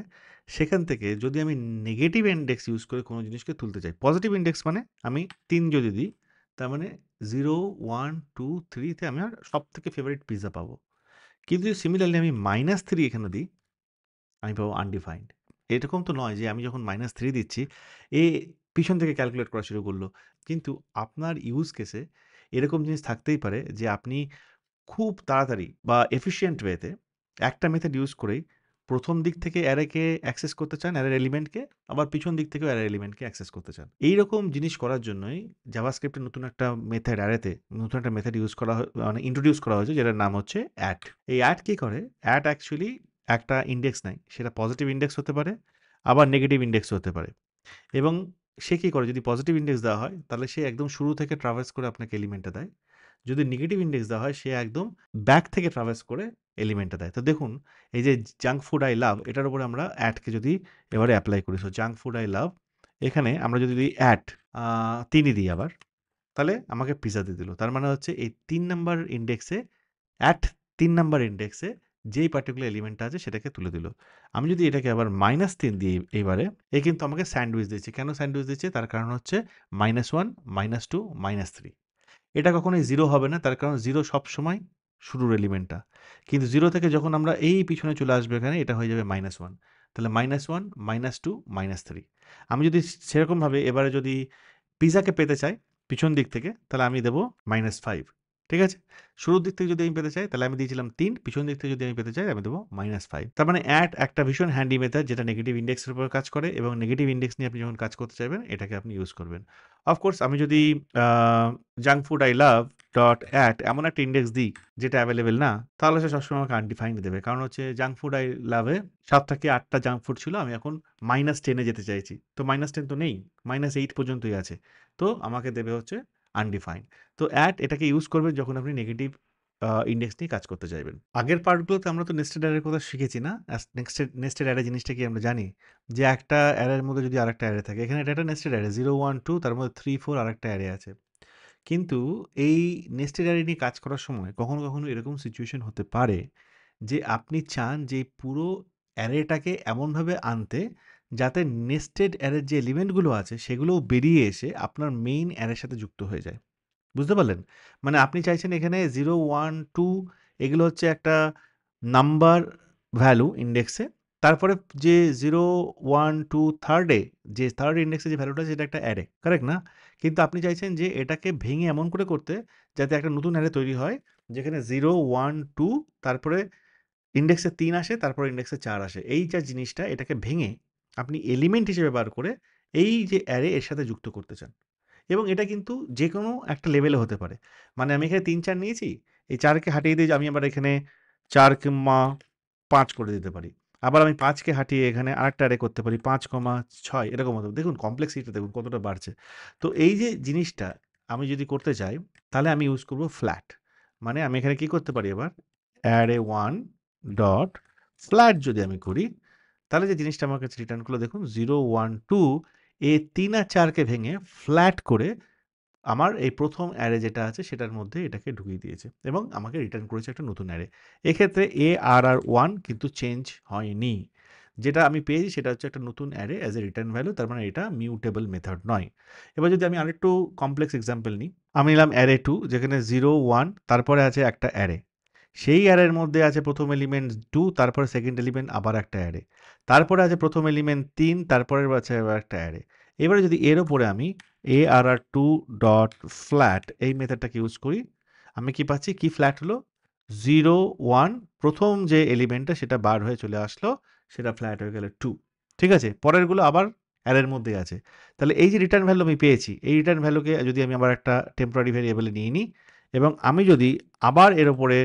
সেখান থেকে যদি আমি নেগেটিভ ইনডেক্স ইউজ করে কোনো জিনিসকে তুলতে চাই, পজিটিভ ইনডেক্স মানে আমি ৩ যদি দিই, তার মানে 0 1 2 3 তে আমি আর সবথেকে ফেভারিট পিজ্জা পাবো। কিন্তু যদি সিমিলারলি আমি -3 এখানে দিই, আমি পাবো আনডিফাইন্ড। এরকম তো নয় যে আমি যখন -3 দিচ্ছি, এ পিছন থেকে ক্যালকুলেট করা শুরু করলো। কিন্তু আপনার ইউজ কেসে এরকম জিনিস থাকতেই পারে যে আপনি খুব তাড়াতাড়ি বা এফিশিয়েন্ট ওয়েতে একটা মেথড ইউজ করেই ১ম দিক থেকে অ্যারেকে অ্যাক্সেস করতে চান, অ্যারের এলিমেন্টকে, আবার পিছন দিক থেকেও অ্যারের এলিমেন্টকে অ্যাক্সেস করতে চান। এইরকম জিনিস করার জন্যই জাভাস্ক্রিপ্টের নতুন একটা মেথড অ্যারেতে নতুন একটা মেথড ইউজ করা মানে ইন্ট্রোডিউস করা হয়েছে যেটার নাম হচ্ছে অ্যাট। এই অ্যাট কি করে? অ্যাট অ্যাকচুয়ালি একটা ইনডেক্স নেয়। সেটা পজিটিভ ইনডেক্স হতে পারে, আবার নেগেটিভ ইনডেক্স হতে পারে। এবং সে কি করে? যদি পজিটিভ ইনডেক্স দেওয়া হয়, তাহলে সে একদম শুরু থেকে ট্রাভার্স করে আপনাকে এলিমেন্টটা দেয়। যদি নেগেটিভ ইনডেক্স দেওয়া হয়, সে একদম ব্যাক থেকে ট্রাভার্স করে এলিমেন্টটা দেয়। তো দেখুন, এই যে জাঙ্ক ফুড আই লাভ, এটার উপরে আমরা অ্যাটকে যদি এবারে এপ্লাই করি, সো জাঙ্ক ফুড আই লাভ, এখানে আমরা যদি দিই অ্যাট ৩ ই দিই আবার, তাহলে আমাকে পিজ্জা দিয়ে দিল। তার মানে হচ্ছে এই ৩ নাম্বার ইনডেক্সে অ্যাট ৩ নাম্বার ইনডেক্সে যেই পার্টিকুলার এলিমেন্টটা আছে সেটাকে তুলে দিল। আমি যদি এটাকে আবার -3 দিই এইবারে, এ কিন্তু আমাকে স্যান্ডউইচ দিচ্ছে। কেন স্যান্ডউইচ দিচ্ছে? তার কারণ হচ্ছে -1, -2, -3। এটা কখনোই 0 হবে না। তার কারণ 0 সবসময় শুরুর এলিমেন্টটা। কিন্তু 0 থেকে যখন আমরা এই পিছনে চলে আসবো এখানে, এটা হয়ে যাবে -1। তাহলে -1, -2, -3। আমি যদি সেরকমভাবে এবারে যদি পিজ্জাকে পেতে চাই পিছন দিক থেকে, তাহলে আমি দেবো -5। ঠিক আছে? শুরুর দিক থেকে যদি আমি পেতে চাই, তাহলে আমি দিয়েছিলাম 3, পিছন দিক থেকে যদি আমি পেতে চাই, আমি দেবো -5। তার মানে অ্যাড একটা ভীষণ হ্যান্ডি মেথড যেটা নেগেটিভ ইনডেক্সের উপর কাজ করে এবং নেগেটিভ ইনডেক্স নিয়ে আপনি যখন কাজ করতে চাইবেন, এটাকে আপনি ইউজ করবেন। অফকোর্স আমি যদি a junk food I love dot at এমন একটা ইনডেক্স দিই যেটা এভেইলেবল না, তাহলে সে সবসময় আমাকে আনডিফাইন্ড দেবে। কারণ হচ্ছে জাঙ্ক ফুড আই লাভে ৭ থেকে ৮ টা জাঙ্ক ফুড ছিল। আমি এখন -10 এ যেতে চাইছি। তো -10 তো নেই। -8 পর্যন্তই আছে। তো আমাকে দেবে হচ্ছে আনডিফাইন্ড। তো অ্যাট এটাকে ইউজ করবেন যখন আপনি নেগেটিভ ইনডেক্স নিয়ে কাজ করতে চাইবেন। আগের পার্টগুলোতে আমরা তো নেস্টেড অ্যারের কথা শিখেছি না? নেস্টেড অ্যারে জিনিসটা কি আমরা জানি? যে একটা অ্যারের মধ্যে যদি আরেকটা অ্যারে থাকে। এখানে এটা একটা নেস্টেড অ্যারে 0, 1, 2 তার মধ্যে 3, 4 আরেকটা অ্যারে আছে। কিন্তু এই নেস্টেড অ্যারে নিয়ে কাজ করার সময় কখনো, কখনো এরকম সিচুয়েশন হতে পারে যে আপনি চান যে এই পুরো অ্যারেটাকে এমনভাবে আনতে যাতে নেস্টেড অ্যারের যে এলিমেন্টগুলো আছে সেগুলোও বেরিয়ে এসে আপনার মেইন অ্যারের সাথে যুক্ত হয়ে যায়। বুঝতে পারলেন? মানে আপনি চাইছেন এখানে 0, 1, 2 এগুলো হচ্ছে একটা নাম্বার ভ্যালু ইনডেক্সে। তারপরে যে 0, 1, 2 থার্ড এ যে থার্ড ইনডেক্সে যে ভ্যালুটা আছে সেটা একটা অ্যারে। কারেক্ট না? কিন্তু আপনি চাইছেন যে এটাকে ভেঙে এমন করে করতে যাতে একটা নতুন অ্যারে তৈরি হয় যেখানে 0, 1, 2 তারপরে ইনডেক্সে ৩ আসে, তারপরে ইনডেক্সে ৪ আসে। এই যা জিনিসটা এটাকে ভেঙে আপনি এলিমেন্ট হিসেবে বার করে এই যে অ্যারে এর সাথে যুক্ত করতে চান। এবং এটা কিন্তু যেকোনো একটা লেভেলে হতে পারে। মানে আমি এখানে ৩, ৪ নিয়েছি। এই ৪ কে হাটিয়ে দিয়ে আমি আবার এখানে ৪, ৫ করে দিতে পারি। আবার আমি ৫ কে হাটিয়ে এখানে আরেকটা অ্যারে করতে পারি ৫,৬ এরকম হতো। দেখুন কমপ্লেক্সিটি দেখুন কতটা বাড়ছে। তো এই যে জিনিসটা আমি যদি করতে চাই তাহলে আমি ইউজ করব ফ্ল্যাট। মানে আমি এখানে কি করতে পারি এবার array1 ডট ফ্ল্যাট যদি আমি করি তাহলে যে জিনিসটা আমার কাছে রিটার্ন করলো দেখুন 0, 1, 2 এই ৩ আর ৪ কে ভেঙে ফ্ল্যাট করে আমার এই ১ম অ্যারে যেটা আছে সেটার মধ্যে এটাকে ঢুকিয়ে দিয়েছে এবং আমাকে রিটার্ন করেছে একটা নতুন অ্যারে। এক্ষেত্রে ARR1 কিন্তু চেঞ্জ হয়নি। যেটা আমি পেয়েছি সেটা হচ্ছে একটা নতুন array as a return value তার মানে এটা মিউটেবল মেথড নয়। এবার যদি আমি আরেকটু কমপ্লেক্স এক্সাম্পল নিই, আমি নিলাম array2 যেখানে 0, 1 তারপরে আছে একটা অ্যারে। সেই অ্যারের মধ্যে আছে ১ম এলিমেন্ট 2 তারপরে সেকেন্ড এলিমেন্ট আবার একটা অ্যারে। তারপরে আছে ১ম এলিমেন্ট ৩ তারপরের আছে আবার একটা অ্যারে। এবারে যদি এর উপরে আমি arr2 ডট ফ্ল্যাট এই মেথডটাকে ইউজ করি, আমি কি পাচ্ছি? কি ফ্ল্যাট হলো? 0, 1 ১ম যে এলিমেন্টটা সেটা বার হয়ে চলে আসলো, সেটা ফ্ল্যাট হয়ে গেল 2 ঠিক আছে? পরেরগুলো আবার অ্যারের মধ্যেই আছে। তাহলে এই যে রিটার্ন ভ্যালু আমি পেয়েছি, এই রিটার্ন ভ্যালুকে যদি আমি আবার একটা টেম্পোরারি ভেরিয়েবলে নিয়ে নিই এবং আমি যদি আবার এর উপরে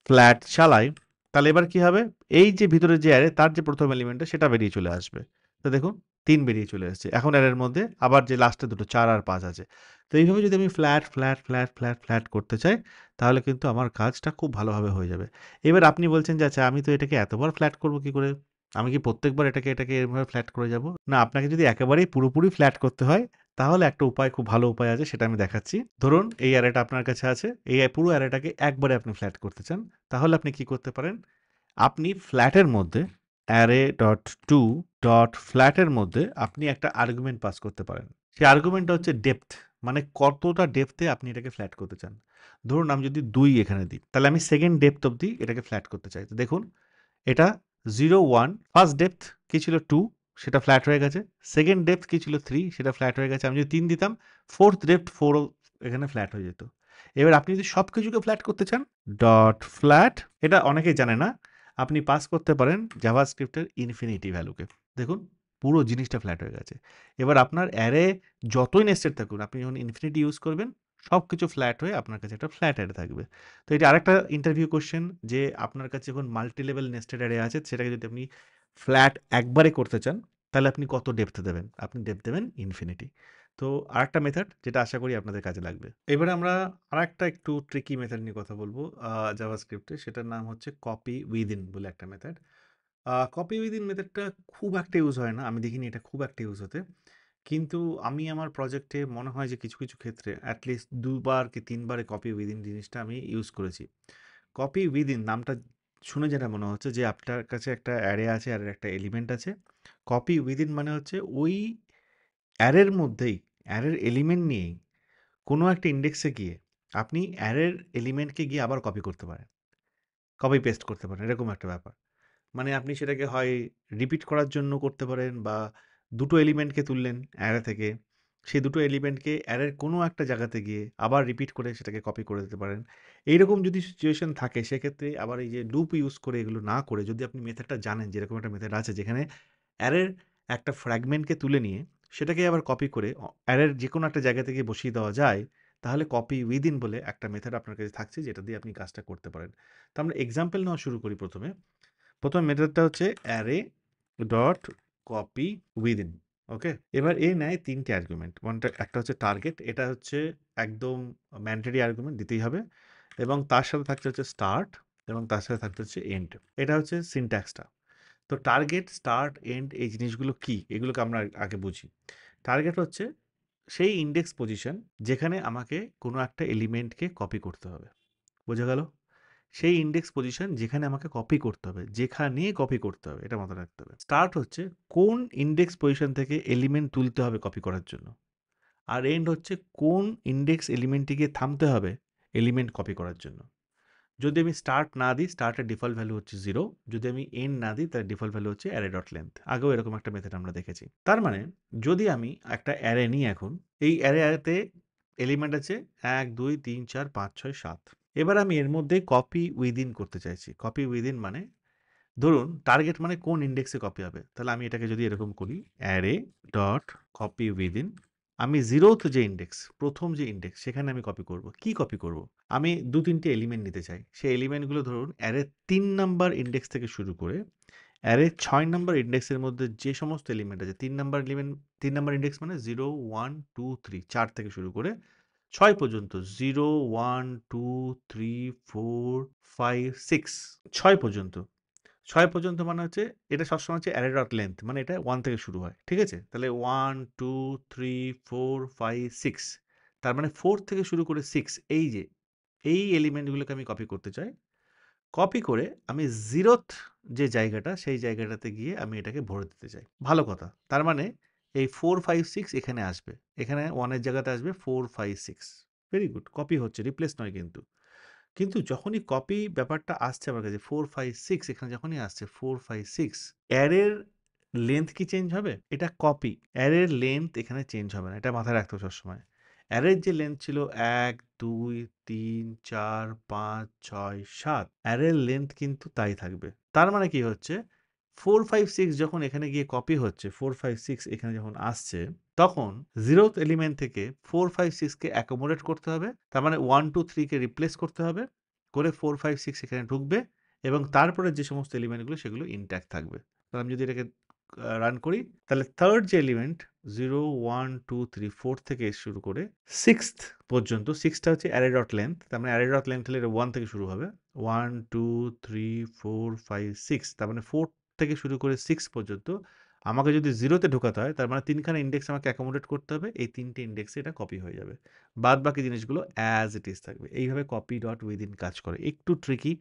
ফ্ল্যাট চালাই, তাহলে এবার কি হবে? এই যে ভিতরে যে অ্যারে তার যে ১ম এলিমেন্টটা সেটা বেরিয়ে চলে আসবে। তো দেখুন ৩ বেরিয়ে চলে এসেছে। এখন অ্যারের মধ্যে আবার যে লাস্টে দুটো ৪ আর ৫ আছে। তো এইভাবে যদি আমি ফ্ল্যাট করতে চাই, তাহলে কিন্তু আমার কাজটা খুব ভালোভাবে হয়ে যাবে। এবার আপনি বলছেন যে, "আচ্ছা আমি তো এটাকে এতবার ফ্ল্যাট করব কি করে? আমি কি প্রত্যেকবার এটাকে এভাবে ফ্ল্যাট করে যাব?" না, আপনাকে যদি একেবারেই পুরোপুরি ফ্ল্যাট করতে হয়, তাহলে একটা উপায় খুব ভালো উপায় আছে সেটা আমি দেখাচ্ছি। ধরুন এই অ্যারেটা আপনার কাছে আছে। এই পুরো অ্যারেটাকে একবারে আপনি ফ্ল্যাট করতে চান। তাহলে আপনি কি করতে পারেন? আপনি ফ্ল্যাটের মধ্যে array.to ডট ফ্ল্যাটের মধ্যে আপনি একটা আর্গুমেন্ট পাস করতে পারেন। সেই আর্গুমেন্টটা হচ্ছে ডেপথ। মানে কতটা ডেপথে আপনি এটাকে ফ্ল্যাট করতে চান। ধরুন আমি যদি ২ এখানে দিই, তাহলে আমি সেকেন্ড ডেপথ অব্দি এটাকে ফ্ল্যাট করতে চাই। তো দেখুন এটা 0, 1 ফার্স্ট ডেপথ কি ছিল 2 সেটা ফ্ল্যাট হয়ে গেছে। সেকেন্ড ডেপথ কি ছিল 3 সেটা ফ্ল্যাট হয়ে গেছে। আমি যদি ৩ দিতাম, ফোর্থ ডেপথ 4 ও এখানে ফ্ল্যাট হয়ে যেত। এবার আপনি যদি সবকিছুকে ফ্ল্যাট করতে চান, ডট ফ্ল্যাট এটা অনেকেই জানে না। আপনি পাস করতে পারেন জাভাস্ক্রিপ্টের ইনফিনিটি ভ্যালুকে। দেখুন পুরো জিনিসটা ফ্ল্যাট হয়ে গেছে। এবার আপনার অ্যারে যতই নেস্টেড থাকুন, আপনি যখন ইনফিনিটি ইউজ করবেন, সবকিছু ফ্ল্যাট হয়ে আপনার কাছে একটা ফ্ল্যাট অ্যারে থাকবে। তো এটা আরেকটা ইন্টারভিউ কোয়েশ্চেন যে আপনার কাছে যখন মাল্টি লেভেল নেস্টেড অ্যারে আছে সেটাকে যদি আপনি ফ্ল্যাট একবারে করতে চান তাহলে আপনি কত ডেপথ দেবেন? আপনি ডেপথ দেবেন ইনফিনিটি। তো আরেকটা মেথড যেটা আশা করি আপনাদের কাজে লাগবে। এবারে আমরা আরেকটা একটু ট্রিকি মেথড নিয়ে কথা বলব জাভাস্ক্রিপ্টে সেটার নাম হচ্ছে কপি উইদিন বলে একটা মেথড। কপি উইদিন মেথডটা খুব একটা ইউজ হয় না। আমি দেখিনি এটা খুব একটা ইউজ হতে। কিন্তু আমি আমার প্রজেক্টে মনে হয় যে কিছু, কিছু ক্ষেত্রে এট লিস্ট ২ বার কি ৩ বার এই কপি উইদিন জিনিসটা আমি ইউজ করেছি। কপি উইদিন নামটা শুনে যেটা মনে হচ্ছে যে আপনার কাছে একটা অ্যারে আছে, অ্যারের একটা এলিমেন্ট আছে। কপি উইদিন মানে হচ্ছে ওই অ্যারের মধ্যেই, অ্যারের এলিমেন্ট নিয়েই কোনো একটা ইন্ডেক্সে গিয়ে আপনি অ্যারের এলিমেন্টকে গিয়ে আবার কপি করতে পারেন। কপি পেস্ট করতে পারেন, এরকম একটা ব্যাপার। মানে আপনি সেটাকে হয় রিপিট করার জন্য করতে পারেন বা দুটো এলিমেন্টকে তুললেন অ্যারে থেকে, সেই দুটো এলিমেন্টকে অ্যারের কোনো একটা জায়গাতে গিয়ে আবার রিপিট করে সেটাকে কপি করে দিতে পারেন। এইরকম যদি সিচুয়েশন থাকে সেক্ষেত্রে আবার এই যে লুপ ইউজ করে এগুলো না করে যদি আপনি মেথডটা জানেন যে এরকম একটা মেথড আছে যেখানে অ্যারের একটা ফ্র্যাগমেন্টকে তুলে নিয়ে সেটাকে আবার কপি করে অ্যারের যে কোনো একটা জায়গা থেকে বসিয়ে দেওয়া যায়, তাহলে কপি উইদিন বলে একটা মেথড আপনার কাছে থাকছে যেটা দিয়ে আপনি কাজটা করতে পারেন। তো আমরা এক্সাম্পল নেওয়া শুরু করি প্রথমে। প্রথম মেথডটা হচ্ছে অ্যারে ডট কপি উইদিন। ওকে, এবার এ নেয় তিনটে আর্গুমেন্ট। একটা হচ্ছে টার্গেট, এটা হচ্ছে একদম ম্যান্ডেটরি আর্গুমেন্ট দিতেই হবে, এবং তার সাথে থাকতে হচ্ছে স্টার্ট, এবং তার সাথে থাকতে হচ্ছে এন্ড। এটা হচ্ছে সিনট্যাক্সটা। তো টার্গেট, স্টার্ট, এন্ড এই জিনিসগুলো কি, এগুলোকে আমরা আগে বুঝি। টার্গেট হচ্ছে সেই ইন্ডেক্স পজিশন যেখানে আমাকে কোনো একটা এলিমেন্টকে কপি করতে হবে। বোঝা গেল? সেই ইন্ডেক্স পজিশন যেখানে আমাকে কপি করতে হবে, যেখানে কপি করতে হবে, এটা মাথায় রাখতে হবে। স্টার্ট হচ্ছে কোন ইন্ডেক্স পজিশন থেকে এলিমেন্ট তুলতে হবে কপি করার জন্য। আর এন্ড হচ্ছে কোন ইন্ডেক্স এলিমেন্টটিকে থামতে হবে এলিমেন্ট কপি করার জন্য। যদি আমি স্টার্ট না দিই, স্টার্টের ডিফল্ট ভ্যালু হচ্ছে 0। যদি আমি এন্ড না দিই, তার ডিফল্ট ভ্যালু হচ্ছে অ্যারে ডট লেন্থ। আগেও এরকম একটা মেথড আমরা দেখেছি। তার মানে যদি আমি একটা অ্যারে নিই এখন, এই অ্যারেতে এলিমেন্ট আছে 1, 2, 3, 4, 5, 6, 7। এবার আমি এর মধ্যে কপি উইদিন করতে চাইছি। কপি উইদিন মানে ধরুন টার্গেট মানে কোন ইন্ডেক্সে কপি হবে। তাহলে আমি এটাকে যদি এরকম করি, অ্যারে ডট কপি উইদিন, আমি 0th যে ইন্ডেক্স, প্রথম যে ইন্ডেক্স সেখানে আমি কপি করব। কি কপি করব? আমি 2-3টে এলিমেন্ট নিতে চাই। সেই এলিমেন্টগুলো ধরুন অ্যারের 3 নাম্বার ইন্ডেক্স থেকে শুরু করে অ্যারের 6 নাম্বার ইন্ডেক্সের মধ্যে যে সমস্ত এলিমেন্ট আছে, 3 নাম্বার এলিমেন্ট, 3 নাম্বার ইন্ডেক্স মানে 0, 1, 2, 3, 4 থেকে শুরু করে 6 পর্যন্ত, 0, 1, 2, 3, 4, 5, 6, 6 পর্যন্ত। 6 পর্যন্ত মানে হচ্ছে এটা সবসময় হচ্ছে অ্যারে ডট লেন্থ, মানে এটা 1 থেকে শুরু হয়। ঠিক আছে? তাহলে 1, 2, 3, 4, 5, 6, তার মানে 4 থেকে শুরু করে 6, এই যে এই এলিমেন্টগুলোকে আমি কপি করতে চাই। কপি করে আমি 0th যে জায়গাটা, সেই জায়গাটাতে গিয়ে আমি এটাকে ভরে দিতে চাই। ভালো কথা। তার মানে এই 4, 5, 6 এখানে আসবে। এখানে 1 এর জায়গাতে আসবে 4, 5, 6। Very good. কপি হচ্ছে, রিপ্লেস নয় কিন্তু। কিন্তু যখনই কপি ব্যাপারটা আসছে আমার কাছে 4, 5, 6, এখানে যখনই আসছে 4, 5, 6, অ্যারের লেন্থ কি চেঞ্জ হবে? এটা কপি। অ্যারের লেন্থ এখানে চেঞ্জ হবে না। এটা মাথায় রাখতে হবে সবসময়। অ্যারের যে লেন্থ ছিল 1, 2, 3, 4, 5, 6, 7, অ্যারের লেন্থ কিন্তু তাই থাকবে। তার মানে কি হচ্ছে 4, 5, 6 যখন এখানে গিয়ে কপি হচ্ছে, 4, 5, 6 এখানে যখন আসছে, তখন 0th এলিমেন্ট থেকে 4, 5, 6 কে অ্যাকোমোডেট করতে হবে। তার মানে 1, 2, 3 কে রিপ্লেস করতে হবে। করে 4, 5, 6 এখানে ঢুকবে এবং তারপরে যে সমস্ত এলিমেন্টগুলো সেগুলো ইনট্যাক্ট থাকবে। তাহলে আমি যদি এটাকে রান করি, তাহলে 3rd যে এলিমেন্ট 0, 1, 2, 3, 4 থেকে শুরু করে 6th পর্যন্ত, 6 টা হচ্ছে অ্যারে ডট লেন্থ। তার মানে অ্যারে ডট লেন্থ হলে এটা 1 থেকে শুরু হবে। 1, 2, 3, 4, 5, 6, তার মানে 4 থেকে শুরু করে 6 পর্যন্ত আমাকে যদি 0 তে ঢোকাতে হয়, তার মানে 3 খানা ইনডেক্স আমাকে অ্যাকোমোডেট করতে হবে। এই 3 টে ইনডেক্সে এটা কপি হয়ে যাবে। বাদবাকি জিনিসগুলো অ্যাজ ইট ইজ থাকবে। এইভাবে কপি ডট উইদিন কাজ করে। একটু ট্রিকি,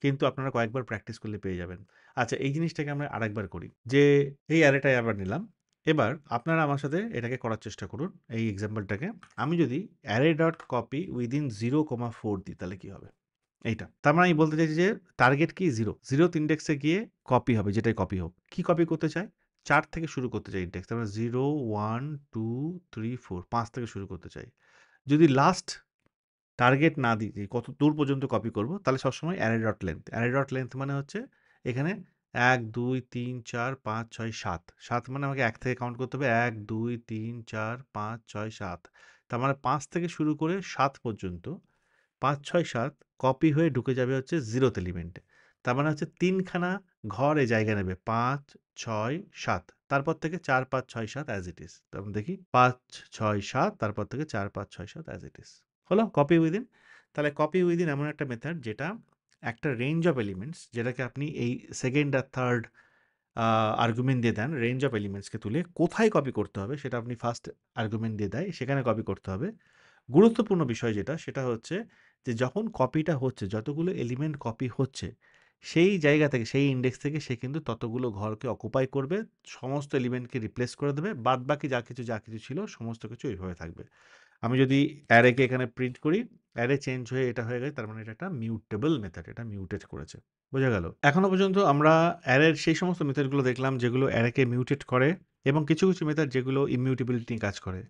কিন্তু আপনারা কয়েকবার প্র্যাকটিস করলে পেয়ে যাবেন। আচ্ছা, এই জিনিসটাকে আমরা আরেকবার করি। যে এই অ্যারেটাই আবার নিলাম। এবার আপনারা আমার সাথে এটাকে করার চেষ্টা করুন, এই এক্সাম্পলটাকে। আমি যদি অ্যারে ডট কপি উইদিন 0, 4 দিই, তাহলে কি হবে? এইটা। তার মানে আমি বলতে চাইছি যে টার্গেট কি 0। 0th ইন্ডেক্সে গিয়ে কপি হবে, যেটাই কপি হোক। কি কপি করতে চাই? 4 থেকে শুরু করতে চাই ইনডেক্স। তার মানে 0, 1, 2, 3, 4, 5 থেকে শুরু করতে চাই। যদি লাস্ট টার্গেট না দিই যে কত দূর পর্যন্ত কপি করব, তাহলে সবসময় array dot length. Array dot length মানে হচ্ছে এখানে 1, 2, 3, 4, 5, 6, 7। 7 মানে আমাকে 1 থেকে কাউন্ট করতে হবে। 1, 2, 3, 4, 5, 6, 7। তার মানে 5 থেকে শুরু করে 7 পর্যন্ত ৫, ৬, ৭ কপি হয়ে ঢুকে যাবে হচ্ছে 0th এলিমেন্টে। তার মানে হচ্ছে ৩ খানা ঘর এ জায়গা নেবে। ৫, ৬, ৭। তারপর থেকে ৪, ৫, ৬, ৭ অ্যাজ ইট ইজ। তারপর দেখি ৫, ৬, ৭, তারপর থেকে ৪, ৫, ৬, ৭ অ্যাজ ইট ইজ। হলো কপি উইদিন। তাহলে কপি উইদিন এমন একটা মেথড যেটা একটা রেঞ্জ অফ এলিমেন্টস, যেটাকে আপনি এই 2nd আর 3rd আর্গুমেন্ট দিয়ে দেন। রেঞ্জ অফ এলিমেন্টসকে তুলে কোথায় কপি করতে হবে সেটা আপনি ফার্স্ট আর্গুমেন্ট দিয়ে দেয়, সেখানে কপি করতে হবে। গুরুত্বপূর্ণ বিষয় যেটা, সেটা হচ্ছে যে যখন কপিটা হচ্ছে, যতগুলো এলিমেন্ট কপি হচ্ছে, সেই জায়গা থেকে, সেই ইন্ডেক্স থেকে সে কিন্তু ততগুলো ঘরকে অকুপাই করবে, সমস্ত এলিমেন্টকে রিপ্লেস করে দেবে, বাদবাকি যা কিছু ছিল সমস্ত কিছু এইভাবে থাকবে। আমি যদি অ্যারেকে এখানে প্রিন্ট করি, অ্যারে চেঞ্জ হয়ে এটা হয়ে গেছে, তার মানে এটা একটা মিউটেবল মেথড, এটা মিউটেট করেছে। বোঝা গেল? এখনো পর্যন্ত আমরা অ্যারের সেই সমস্ত মেথডগুলো দেখলাম যেগুলো অ্যারেকে মিউটেট করে এবং কিছু মেথড যেগুলো ইমিউটেবিলিটি নিয়ে কাজ করে।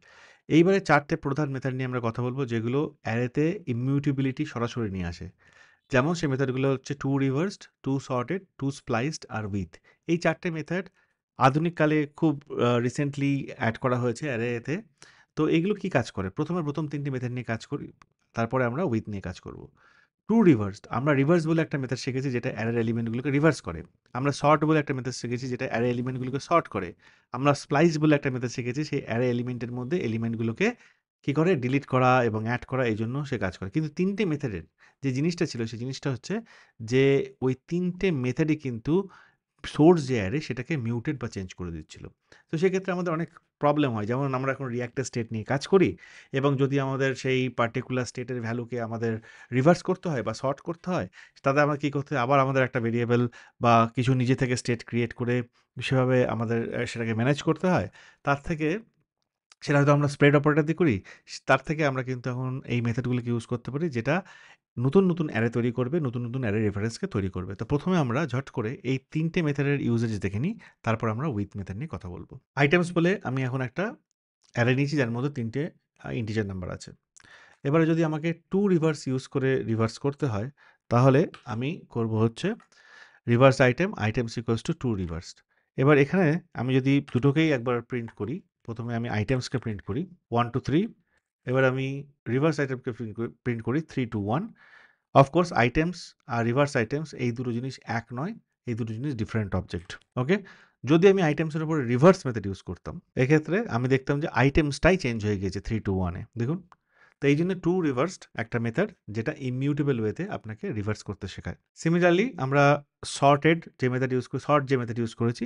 এইবারে ৪ টে প্রধান মেথড নিয়ে আমরা কথা বলব যেগুলো অ্যারেতে ইমিউটেবিলিটি সরাসরি নিয়ে আসে। যেমন সেই মেথডগুলো হচ্ছে to reversed, to sorted, to spliced আর উইথ। এই ৪ টে মেথড আধুনিক কালে খুব রিসেন্টলি অ্যাড করা হয়েছে অ্যারেতে। তো এগুলো কি কাজ করে? প্রথম ৩ টি মেথড নিয়ে কাজ করি। তারপরে আমরা উইথ নিয়ে কাজ করব। টু রিভার্সড, আমরা রিভার্স বলে একটা মেথড শিখেছি যেটা অ্যারের এলিমেন্টগুলোকে রিভার্স করে। আমরা সর্ট বলে একটা মেথড শিখেছি যেটা অ্যারে এলিমেন্টগুলোকে সর্ট করে। আমরা স্প্লাইস বলে একটা মেথড শিখেছি সেই অ্যারে এলিমেন্টের মধ্যে এলিমেন্টগুলোকে কি করে ডিলিট করা এবং এড করা এইজন্য সে কাজ করে। কিন্তু ৩ টে মেথডের যে জিনিসটা ছিল সেই জিনিসটা হচ্ছে যে ওই ৩ টে মেথডই কিন্তু সোর্স যে অ্যারে সেটাকে মিউটেট বা চেঞ্জ করে দিচ্ছিল। তো সেক্ষেত্রে আমাদের অনেক প্রবলেম হয়। যেমন আমরা এখন রিঅ্যাক্টের স্টেট নিয়ে কাজ করি এবং যদি আমাদের সেই পার্টিকুলার স্টেটের ভ্যালুকে আমাদের রিভার্স করতে হয় বা সর্ট করতে হয়, তাতে আমরা কী করতে হয়? আবার আমাদের একটা ভেরিয়েবল বা কিছু নিজে থেকে স্টেট ক্রিয়েট করে সেভাবে আমাদের সেটাকে ম্যানেজ করতে হয়। তার থেকে সেটা হয়তো আমরা স্প্রেড অপারেটর দিয়ে করি। তার থেকে আমরা কিন্তু এখন এই মেথডগুলোকে ইউজ করতে পারি যেটা নতুন অ্যারে তৈরি করবে, নতুন অ্যারে রেফারেন্সকে তৈরি করবে। তো ১ম এ আমরা ঝট করে এই ৩ টে মেথডের ইউজেজ দেখে নিই। তারপর আমরা উইথ মেথড নিয়ে কথা বলব। আইটেমস বলে আমি এখন একটা অ্যারে নিয়েছি যার মধ্যে ৩ টে ইন্টিজার নাম্বার আছে। এবারে যদি আমাকে টু রিভার্স ইউজ করে রিভার্স করতে হয়, তাহলে আমি করব হচ্ছে reverse items equals to reversed. এবার এখানে আমি যদি দুটোকেই একবার প্রিন্ট করি, ১ম এ আমি আইটেমসকে প্রিন্ট করি 1 to 3, এবার আমি রিভার্স আইটেমকে প্রিন্ট করি 3 to 1। অফকোর্স আইটেমস আর রিভার্স আইটেমস এই দুটো জিনিস এক নয়, এই দুটো জিনিস ডিফারেন্ট অবজেক্ট। ওকে? যদি আমি আইটেমসের উপরে রিভার্স মেথড ইউজ করতাম, এক্ষেত্রে আমি দেখতাম যে আইটেমসটাই চেঞ্জ হয়ে গিয়েছে 3 to 1 এ। দেখুন? তো এই জন্য টু রিভার্সড একটা মেথড যেটা ইমিউটেবল ওয়েতে আপনাকে রিভার্স করতে শেখায়। সিমিলারলি আমরা সর্ট যে মেথড ইউজ করেছি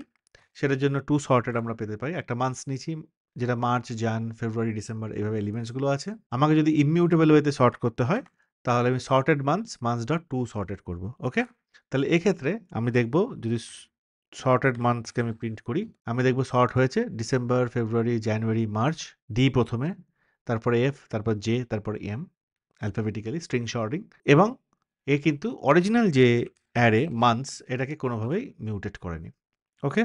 সেটার জন্য টু সর্টেড আমরা পেতে পারি। একটা মান্থস নিয়েছি যেটা মার্চ, জান, ফেব্রুয়ারি, ডিসেম্বর এইভাবে এলিমেন্টসগুলো আছে। আমাকে যদি ইমিউটেবল ওয়েতে সর্ট করতে হয় তাহলে আমি sorted months dot to sorted করব। ওকে? তাহলে এক্ষেত্রে আমি দেখব যদি সর্টেড মান্থসকে আমি প্রিন্ট করি, আমি দেখব সর্ট হয়েছে ডিসেম্বর, ফেব্রুয়ারি, জানুয়ারি, মার্চ, ডি প্রথমে, তারপরে এফ, তারপর জে, তারপর এম, অ্যালফাবেটিক্যালি স্ট্রিং শর্টিং, এবং এ কিন্তু অরিজিনাল যে অ্যারে মান্থস এটাকে কোনোভাবেই মিউটেট করেনি। ওকে?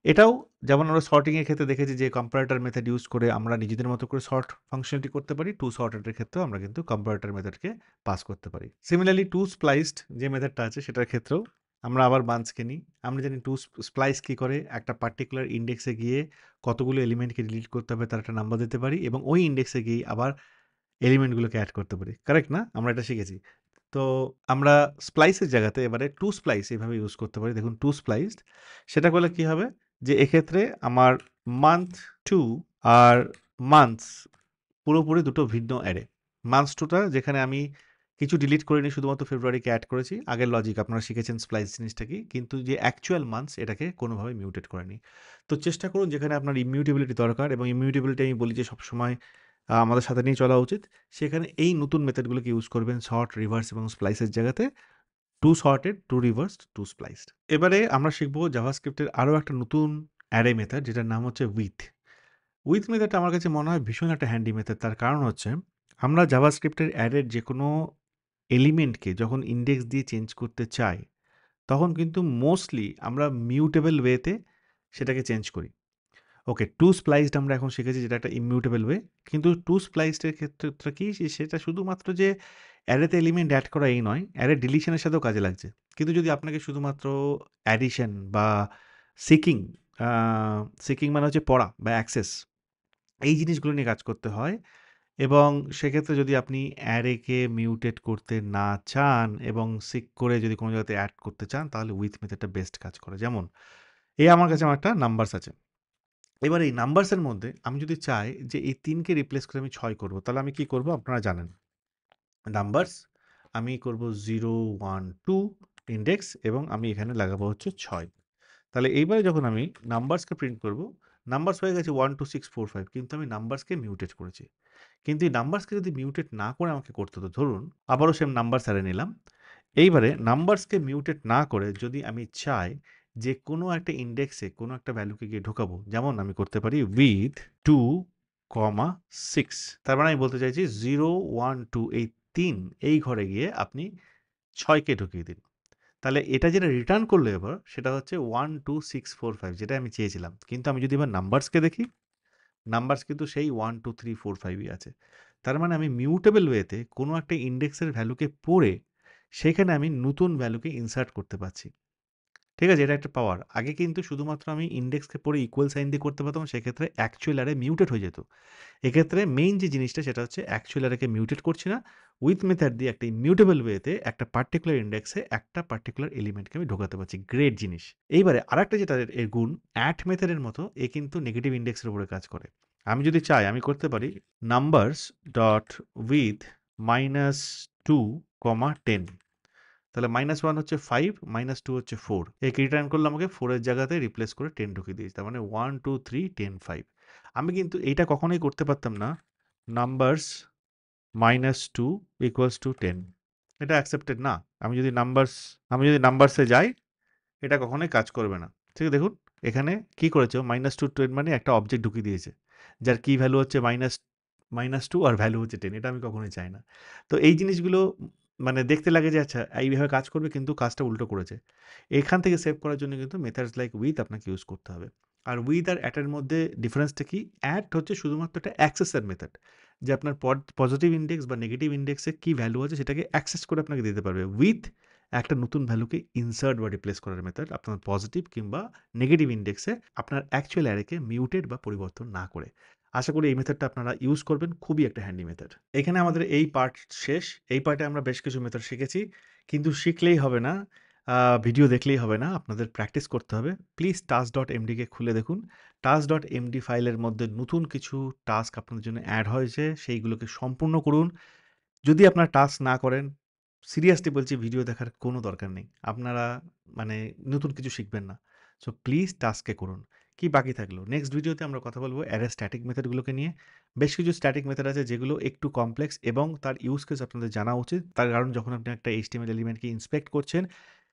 এটাও যেমন আমরা সর্টিং এর ক্ষেত্রে দেখেছি যে কম্পারেটর মেথড ইউজ করে আমরা নিজেদের মতো করে সর্ট ফাংশনালিটি করতে পারি। টু সর্টেড এর ক্ষেত্রেও আমরা কিন্তু কম্পারেটর মেথডকে পাস করতে পারি। সিমিলারলি টু স্প্লাইসড যে মেথডটা আছে সেটার ক্ষেত্রেও আমরা আবার মান্থসকে নিই। আমরা জানি টু স্প্লাইস কি করে একটা পার্টিকুলার ইন্ডেক্সে গিয়ে কতগুলো এলিমেন্টকে ডিলিট করতে হবে তার একটা নাম্বার দিতে পারি এবং ওই ইন্ডেক্সে গিয়ে আবার এলিমেন্টগুলোকে এড করতে পারি। কারেক্ট না? আমরা এটা শিখেছি। তো আমরা স্প্লাইসের জায়গাতে এবারে টু স্প্লাইস এভাবে ইউজ করতে পারি। দেখুন টু স্প্লাইসড সেটা করলে কি হবে যে এক্ষেত্রে আমার মান্থ 2 আর মান্থস পুরোপুরি দুটো ভিন্ন অ্যারে। মান্থস 2 টা যেখানে আমি কিছু ডিলিট করিনি, শুধুমাত্র ফেব্রুয়ারিকে এড করেছি। আগের লজিক আপনারা শিখেছেন স্প্লাইস জিনিসটা কি। কিন্তু যে অ্যাকচুয়াল মান্থস এটাকে কোনোভাবে মিউটেট করেনি। তো চেষ্টা করুন যেখানে আপনার ইমিউটেবিলিটি দরকার এবং ইমিউটেবিলিটি আমি বলি যে সবসময় আমাদের সাথে নিয়ে চলা উচিত। সেখানে এই নতুন মেথডগুলোকে ইউজ করবেন সর্ট, রিভার্স এবং স্প্লাইসের জায়গাতে to sorted, to reversed, to spliced. এবারে আমরা শিখব জাভাস্ক্রিপ্টের আরও একটা নতুন অ্যারে মেথড যেটার নাম হচ্ছে উইথ। উইথ মেথডটা আমার কাছে মনে হয় ভীষণ একটা হ্যান্ডি মেথড। তার কারণ হচ্ছে আমরা জাভাস্ক্রিপ্টের অ্যারের যে কোনো এলিমেন্টকে যখন ইন্ডেক্স দিয়ে চেঞ্জ করতে চাই, তখন কিন্তু মোস্টলি আমরা মিউটেবল ওয়েতে সেটাকে চেঞ্জ করি। ওকে, টু স্প্লাইসড আমরা এখন শিখেছি যেটা একটা ইমিউটেবল ওয়ে। কিন্তু টু স্প্লাইসড এর ক্ষেত্রটা কি সেটা শুধুমাত্র যে অ্যারেতে এলিমেন্ট অ্যাড করা এই নয়, অ্যারে ডিলিশনের সাথেও কাজে লাগছে। কিন্তু যদি আপনাকে শুধুমাত্র অ্যাডিশন বা সিকিং, সিকিং মানে হচ্ছে পড়া বা অ্যাক্সেস, এই জিনিসগুলো নিয়ে কাজ করতে হয় এবং সেক্ষেত্রে যদি আপনি অ্যারেকে মিউটেট করতে না চান এবং সিক করে যদি কোনো জায়গাতে অ্যাড করতে চান তাহলে উইথ মেথডটা বেস্ট কাজ করে। যেমন আমার কাছে আমার একটা নাম্বারস আছে। এবার এই নাম্বারসের মধ্যে আমি যদি চাই যে এই ৩ কে রিপ্লেস করে আমি ৬ করব, তাহলে আমি কি করব আপনারা জানেন। নাম্বারস আমি করব 0, 1, 2 ইনডেক্স এবং আমি এখানে লাগাবো হচ্ছে ৬। তাহলে এইবারে যখন আমি নাম্বারসকে প্রিন্ট করব, নাম্বারস হয়ে গেছে 1, 2, 6, 4, 5, কিন্তু আমি নাম্বারসকে মিউটেট করেছি। কিন্তু এই নাম্বারসকে যদি মিউটেট না করে আমাকে করতে হতো, ধরুন আবারও সেম নাম্বারস অ্যারে নিলাম এইবারে নাম্বারসকে মিউটেট না করে যদি আমি চাই যে কোনো একটা ইন্ডেক্সে কোনো একটা ভ্যালুকে গিয়ে ঢোকাবো, যেমন আমি করতে পারি উইথ 2,6। তার মানে আমি বলতে চাইছি 0, 1, 2 এই 3 এই ঘরে গিয়ে আপনি 6কে ঢুকিয়ে দিন। তাহলে এটা যেটা রিটার্ন করলো এবার সেটা হচ্ছে 1, 2, 6, 4, 5 যেটা আমি চেয়েছিলাম। কিন্তু আমি যদি এবার নাম্বারসকে দেখি, নাম্বারস কিন্তু সেই 1, 2, 3, 4, 5 ই আছে। তার মানে আমি মিউটেবল ওয়েতে কোনো একটা ইন্ডেক্সের ভ্যালুকে পড়ে সেখানে আমি নতুন ভ্যালুকে ইনসার্ট করতে পারছি। ঠিক আছে? এটা একটা পাওয়ার। আগে কিন্তু শুধুমাত্র আমি ইন্ডেক্সকে পড়ে ইকুয়াল সাইন দিয়ে করতে পারতাম, সেক্ষেত্রে অ্যাকচুয়াল অ্যারে মিউটেট হয়ে যেত। এক্ষেত্রে মেইন যে জিনিসটা সেটা হচ্ছে অ্যাকচুয়াল অ্যারেকে মিউটেট করছি না। উইথ মেথড দিয়ে একটা ইমিউটেবল ওয়েতে একটা পার্টিকুলার ইন্ডেক্সে একটা পার্টিকুলার এলিমেন্টকে আমি ঢোকাতে পারছি। গ্রেট জিনিস। এইবারে আরেকটা যেটা এর গুণ, অ্যাট মেথডের মতো এ কিন্তু নেগেটিভ ইন্ডেক্সের উপরে কাজ করে। আমি যদি চাই আমি করতে পারি নাম্বারস ডট উইথ -2, 10। তাহলে -1 হচ্ছে 5, -2 হচ্ছে 4। একে রিটার্ন করলে আমাকে 4 এর জায়গাতে রিপ্লেস করে 10 ঢুকিয়ে দিয়েছে। তার মানে 1, 2, 3, 10, 5। আমি কিন্তু এইটা কখনোই করতে পারতাম না নাম্বারস -2 ইকুয়ালস টু 10। এটা অ্যাকসেপ্টেড না। আমি যদি নাম্বারসে যাই এটা কখনোই কাজ করবে না। ঠিক আছে? দেখুন এখানে কি করেছে ও -2 10 মানে একটা অবজেক্ট ঢুকিয়ে দিয়েছে। যার কি ভ্যালু হচ্ছে -2 আর ভ্যালু হচ্ছে 10। এটা আমি কখনোই চাই না। তো এই জিনিসগুলো মানে দেখতে লাগে যে আচ্ছা এইভাবে কাজ করবে কিন্তু কাজটা উল্টো করেছে। এখান থেকে সেভ করার জন্য কিন্তু মেথডস লাইক উইথ আপনাকে ইউজ করতে হবে। আর উইথ আর অ্যাট এর মধ্যে ডিফারেন্সটা কি? অ্যাট হচ্ছে শুধুমাত্র একটা অ্যাক্সেসের মেথড। যে আপনার পজিটিভ ইনডেক্স বা নেগেটিভ ইনডেক্সে কি ভ্যালু আছে সেটাকে অ্যাক্সেস করে আপনাকে দিতে পারবে। উইথ একটা নতুন ভ্যালুকে ইনসার্ট বা রিপ্লেস করার মেথড আপনার পজিটিভ কিংবা নেগেটিভ ইন্ডেক্সে আপনার অ্যাকচুয়াল অ্যারেকে মিউটেড বা পরিবর্তন না করে। আশা করি এই মেথডটা আপনারা ইউজ করবেন। খুবই একটা হ্যান্ডি মেথড। এখানে আমাদের এই পার্ট শেষ। এই পার্টে আমরা বেশ কিছু মেথড শিখেছি। কিন্তু শিখলেই হবে না, ভিডিও দেখলেই হবে না। আপনাদের প্র্যাকটিস করতে হবে। প্লিজ task.md কে খুলে দেখুন। task.md ফাইলের মধ্যে নতুন কিছু টাস্ক আপনাদের জন্য এড হয়েছে। সেইগুলোকে সম্পূর্ণ করুন। যদি আপনারা টাস্ক না করেন, সিরিয়াসলি বলছি ভিডিও দেখার কোনো দরকার নেই। আপনারা মানে নতুন কিছু শিখবেন না। সো প্লিজ টাস্কে করুন। কি বাকি থাকলো? নেক্সট ভিডিওতে আমরা কথা বলব অ্যারে স্ট্যাটিক মেথডগুলোকে নিয়ে। বেশ কিছু স্ট্যাটিক মেথড আছে যেগুলো একটু কমপ্লেক্স এবং তার ইউজ কেস আপনাদের জানা উচিত। তার কারণ যখন আপনি একটা HTML এলিমেন্টকে ইন্সপেক্ট করছেন,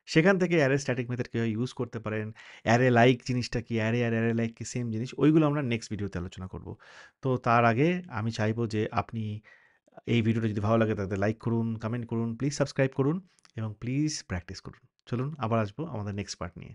সেখান থেকে অ্যারে স্ট্যাটিক মেথড কিভাবে ইউজ করতে পারেন, অ্যারে লাইক জিনিসটা কি, অ্যারে আর অ্যারে লাইক কি সেম জিনিস, ওইগুলো আমরা নেক্সট ভিডিওতে আলোচনা করব। তো তার আগে আমি চাইবো যে আপনি এই ভিডিওটা যদি ভালো লাগে তাহলে লাইক করুন, কমেন্ট করুন, প্লিজ সাবস্ক্রাইব করুন এবং প্লিজ প্র্যাকটিস করুন। চলুন আবার আসবো আমাদের নেক্সট পার্ট নিয়ে।